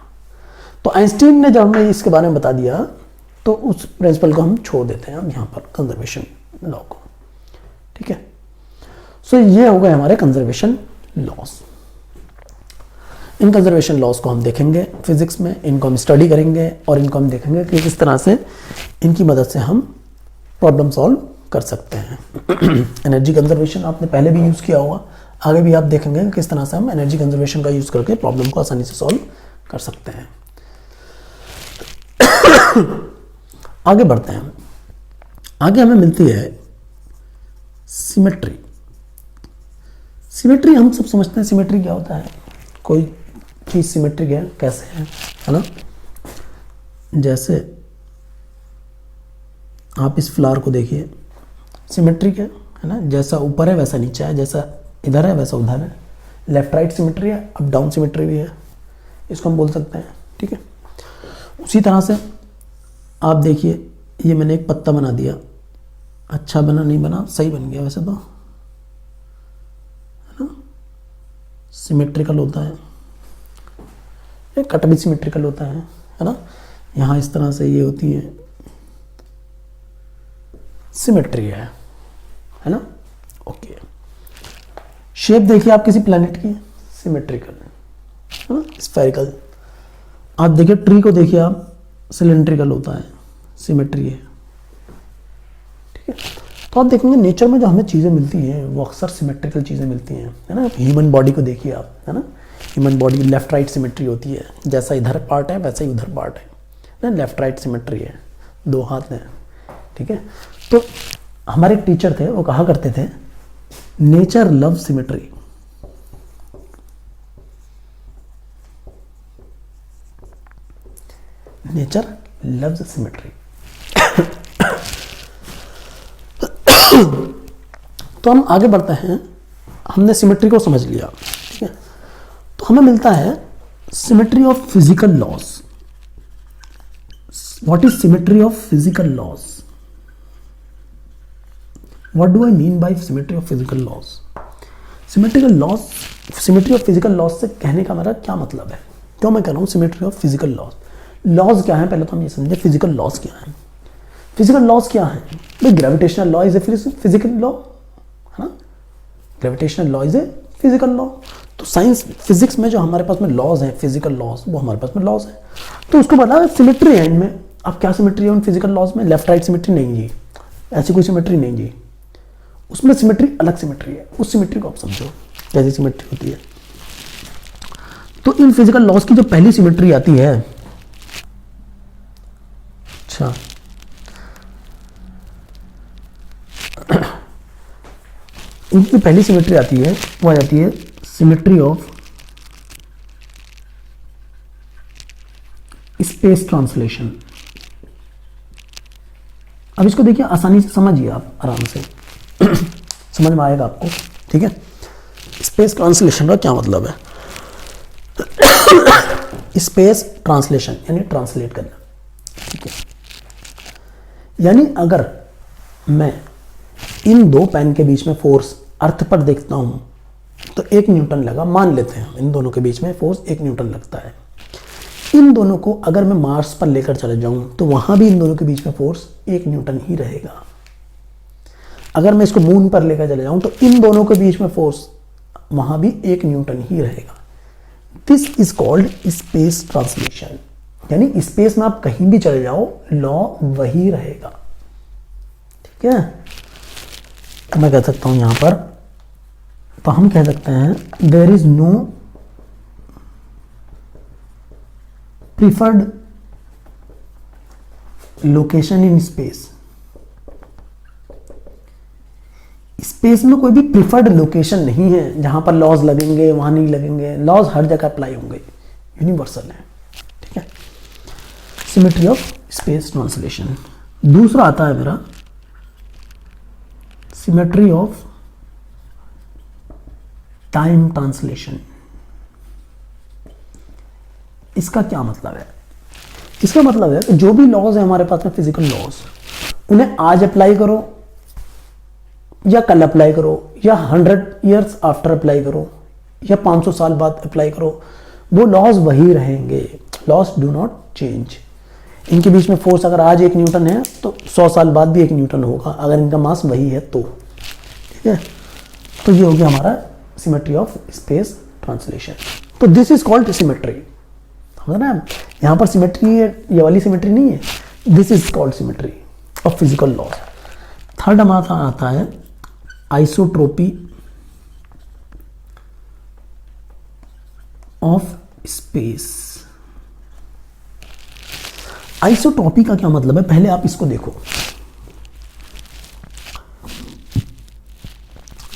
तो आइंस्टीन ने जब हमें इसके बारे में बता दिया तो उस प्रिंसिपल को हम छोड़ देते हैं अब यहाँ पर कंजर्वेशन लॉ को, ठीक है। सो ये हो गए हमारे कंजर्वेशन लॉस। इन कंजर्वेशन लॉस को हम देखेंगे फिजिक्स में, इनको हम स्टडी करेंगे और इनको हम देखेंगे कि किस तरह से इनकी मदद से हम प्रॉब्लम सॉल्व कर सकते हैं। एनर्जी कंजर्वेशन आपने पहले भी यूज़ किया होगा, आगे भी आप देखेंगे किस तरह से हम एनर्जी कंजर्वेशन का यूज़ करके प्रॉब्लम को आसानी से सॉल्व कर सकते हैं। आगे बढ़ते हैं। आगे हमें मिलती है सिमेट्री। सिमेट्री हम सब समझते हैं, सिमेट्री क्या होता है, कोई चीज़ सिमेट्रिक है कैसे है ना। जैसे आप इस फ्लावर को देखिए, सिमेट्रिक है ना, जैसा ऊपर है वैसा नीचे है, जैसा इधर है वैसा उधर है। लेफ्ट राइट सिमेट्री है, अप डाउन सिमेट्री भी है, इसको हम बोल सकते हैं, ठीक है। उसी तरह से आप देखिए, ये मैंने एक पत्ता बना दिया, अच्छा बना नहीं बना, सही बन गया वैसे तो, है ना, सिमेट्रिकल होता है। ये कट भी सिमेट्रिकल होता है ना। यहाँ इस तरह से ये होती है, सिमेट्री है ना। ओके, शेप देखिए आप किसी प्लैनेट की, सिमेट्रिकल है ना, स्फेरिकल। आप देखिए ट्री को देखिए आप, सिलेंड्रिकल होता है, सिमेट्री है, ठीक है। तो आप देखेंगे नेचर में जो हमें चीज़ें मिलती हैं वो अक्सर सिमेट्रिकल चीज़ें मिलती हैं, है ना। ह्यूमन बॉडी को देखिए आप, है ना, human body left right symmetry होती है, जैसा इधर पार्ट है वैसा ही उधर पार्ट है ना, लेफ्ट राइट सिमेट्री है, 2 हाथ हैं, ठीक है। तो हमारे एक टीचर थे, वो कहा करते थे nature love symmetry. Nature loves symmetry. तो हम आगे बढ़ते हैं, हमने सिमेट्री को समझ लिया, ठीक है। तो हमें मिलता है symmetry of physical loss. What is symmetry of physical loss? What do I mean by symmetry of physical loss? Symmetrical loss, symmetry of physical loss से कहने का मेरा क्या मतलब है, क्यों मैं कह रहा हूं symmetry of physical laws? Laws क्या है पहले तो हम ये समझे, फिजिकल लॉस क्या है। फिजिकल लॉस क्या है भाई? Gravitational law is a physical law, है ना, gravitational law is a physical law. तो साइंस फिजिक्स में जो हमारे पास में लॉज हैं, फिजिकल लॉज, वो हमारे पास में लॉज हैं। तो उसको बता सिमेट्री है इनमें। अब क्या सिमेट्री है उन फिजिकल लॉज में? लेफ्ट राइट सिमेट्री नहीं जी, ऐसी कोई सिमेट्री नहीं जी, उसमें सिमेट्री अलग सिमेट्री है। उस सिमेट्री को आप समझो कैसी सिमेट्री होती है। तो इन फिजिकल लॉज की जो पहली सिमेट्री आती है, अच्छा इनकी पहली सिमेट्री आती है वो आ जाती है सिमेट्री ऑफ स्पेस ट्रांसलेशन। अब इसको देखिए, आसानी से समझिए आप आराम से समझ में आएगा आपको, ठीक है। स्पेस ट्रांसलेशन का क्या मतलब है? स्पेस ट्रांसलेशन यानी ट्रांसलेट करना, ठीक है। यानी अगर मैं इन दो पेन के बीच में फोर्स अर्थ पर देखता हूं तो 1 न्यूटन लगा, मान लेते हैं इन दोनों के बीच में फोर्स 1 न्यूटन लगता है। इन दोनों को अगर मैं मार्स पर लेकर चले जाऊं तो वहां भी इन दोनों के बीच में फोर्स 1 न्यूटन ही रहेगा। अगर मैं इसको मून पर लेकर चले जाऊं तो इन दोनों के बीच में फोर्स वहां भी 1 न्यूटन ही रहेगा। This is called space translation. यानी स्पेस में आप कहीं भी चले जाओ, लॉ वही रहेगा, ठीक है। तो मैं कह सकता हूं यहां पर, तो हम कह सकते हैं there is no preferred location in space. Space में कोई भी प्रिफर्ड लोकेशन नहीं है जहां पर लॉज लगेंगे वहां नहीं लगेंगे। लॉज हर जगह अप्लाई होंगे, यूनिवर्सल है, ठीक है। Symmetry of space translation. दूसरा आता है मेरा सिमेट्री ऑफ टाइम ट्रांसलेशन। इसका क्या मतलब है? इसका मतलब है कि जो भी लॉज है हमारे पास में, फिजिकल लॉज, उन्हें आज अप्लाई करो या कल अप्लाई करो या 100 ईयर्स आफ्टर अप्लाई करो या 500 साल बाद अप्लाई करो, वो लॉज वही रहेंगे। Laws do not change. इनके बीच में फोर्स अगर आज 1 न्यूटन है तो 100 साल बाद भी 1 न्यूटन होगा, अगर इनका मास वही है तो, ठीक है। तो ये हो गया हमारा सिमेट्री ऑफ स्पेस ट्रांसलेशन। तो दिस इज कॉल्ड सिमेट्री, समझ रहे हैं? यहां पर सिमेट्री ये वाली सिमेट्री नहीं है, this is called symmetry of physical laws. Third हमारा आता है आइसोट्रोपी ऑफ स्पेस। आइसोट्रोपी का क्या मतलब है, पहले आप इसको देखो।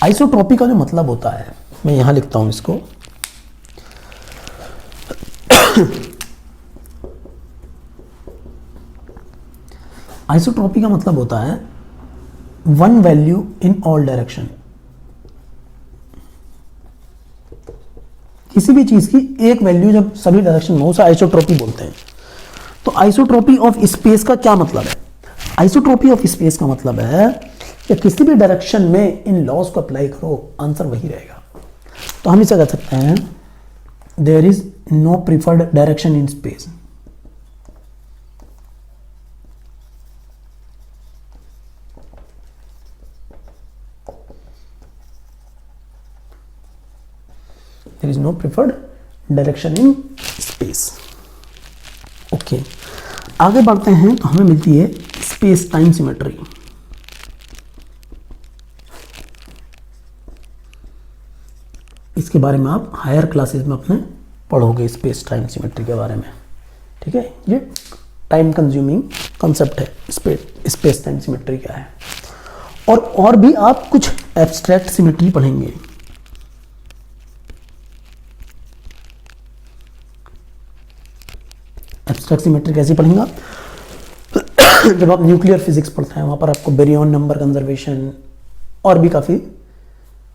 आइसोट्रोपी का जो मतलब होता है, मैं यहां लिखता हूं इसको, आइसोट्रोपी का मतलब होता है one value in all direction. किसी भी चीज की एक वैल्यू जब सभी डायरेक्शन में हो, उसे आइसोट्रोपी बोलते हैं। तो आइसोट्रोपी ऑफ स्पेस का क्या मतलब है? आइसोट्रोपी ऑफ स्पेस का मतलब है कि किसी भी डायरेक्शन में इन लॉज को अप्लाई करो, आंसर वही रहेगा। तो हम इसे कह सकते हैं there is no preferred direction in space. There is no preferred direction in space. Okay, आगे बढ़ते हैं तो हमें मिलती है स्पेस टाइम सिमेट्री। इसके बारे में आप हायर क्लासेस में अपने पढ़ोगे, स्पेस टाइम सिमेट्री के बारे में, ठीक है। ये टाइम कंज्यूमिंग कॉन्सेप्ट है, स्पेस टाइम सिमेट्री क्या है। और भी आप कुछ एब्स्ट्रैक्ट सिमेट्री पढ़ेंगे। एब्स्ट्रैक्ट सिमेट्री कैसे पढ़ेंगे आप? जब आप न्यूक्लियर फिजिक्स पढ़ते हैं वहाँ पर आपको बेरियन नंबर कंजर्वेशन और भी काफ़ी,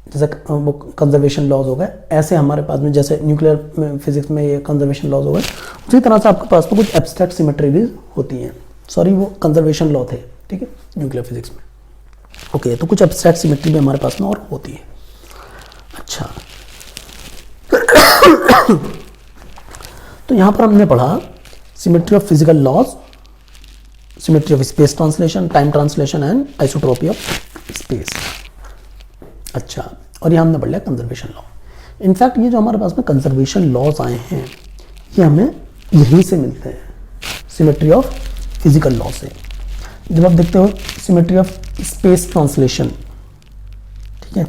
जैसे वो कंजर्वेशन लॉज हो गए, ऐसे हमारे पास में जैसे न्यूक्लियर फिजिक्स में ये कंजर्वेशन लॉज हो गए, उसी तरह से आपके पास में कुछ एब्स्ट्रैक्ट सिमेट्री भी होती हैं। सॉरी, वो कंजर्वेशन लॉ थे, ठीक है, न्यूक्लियर फिजिक्स में। ओके, तो कुछ एब्स्ट्रैक्ट सिमेट्री भी हमारे पास में और होती है। अच्छा, तो यहाँ पर हमने पढ़ा symmetry of physical laws, symmetry of space translation, time translation and isotropy of space. अच्छा, और यहाँ हमने पढ़ लिया कंजर्वेशन लॉ। इनफैक्ट ये जो हमारे पास में कंजर्वेशन लॉज आए हैं, ये हमें यहीं से मिलते हैं, सिमेट्री ऑफ फिजिकल लॉ से। जब आप देखते हो सिमेट्री ऑफ स्पेस ट्रांसलेशन, ठीक है,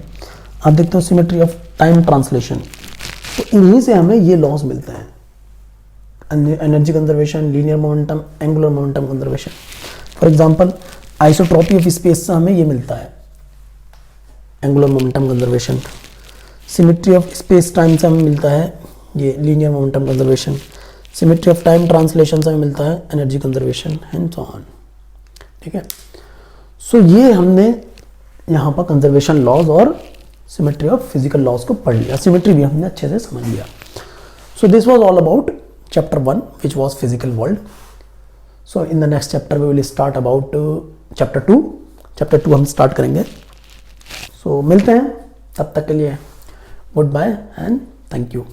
आप देखते हो सिमेट्री ऑफ टाइम ट्रांसलेशन, तो इन्हीं से हमें ये लॉज मिलते हैं। Energy conservation, linear momentum, angular momentum conservation. For example isotropy of space से हमें ये मिलता है, angular momentum conservation. Symmetry of space time से हमें मिलता है ये linear momentum conservation. Symmetry of time translation से हमें मिलता है energy conservation and so on. ठीक है, सो ये हमने यहाँ पर कंजर्वेशन लॉज और सिमेट्री ऑफ फिजिकल लॉज को पढ़ लिया, सिमेट्री भी हमने अच्छे से समझ लिया। So this was all about chapter 1 which was physical world. So in the next chapter we will start about chapter 2। Chapter 2 हम स्टार्ट करेंगे। सो मिलते हैं, तब तक के लिए good bye and thank you.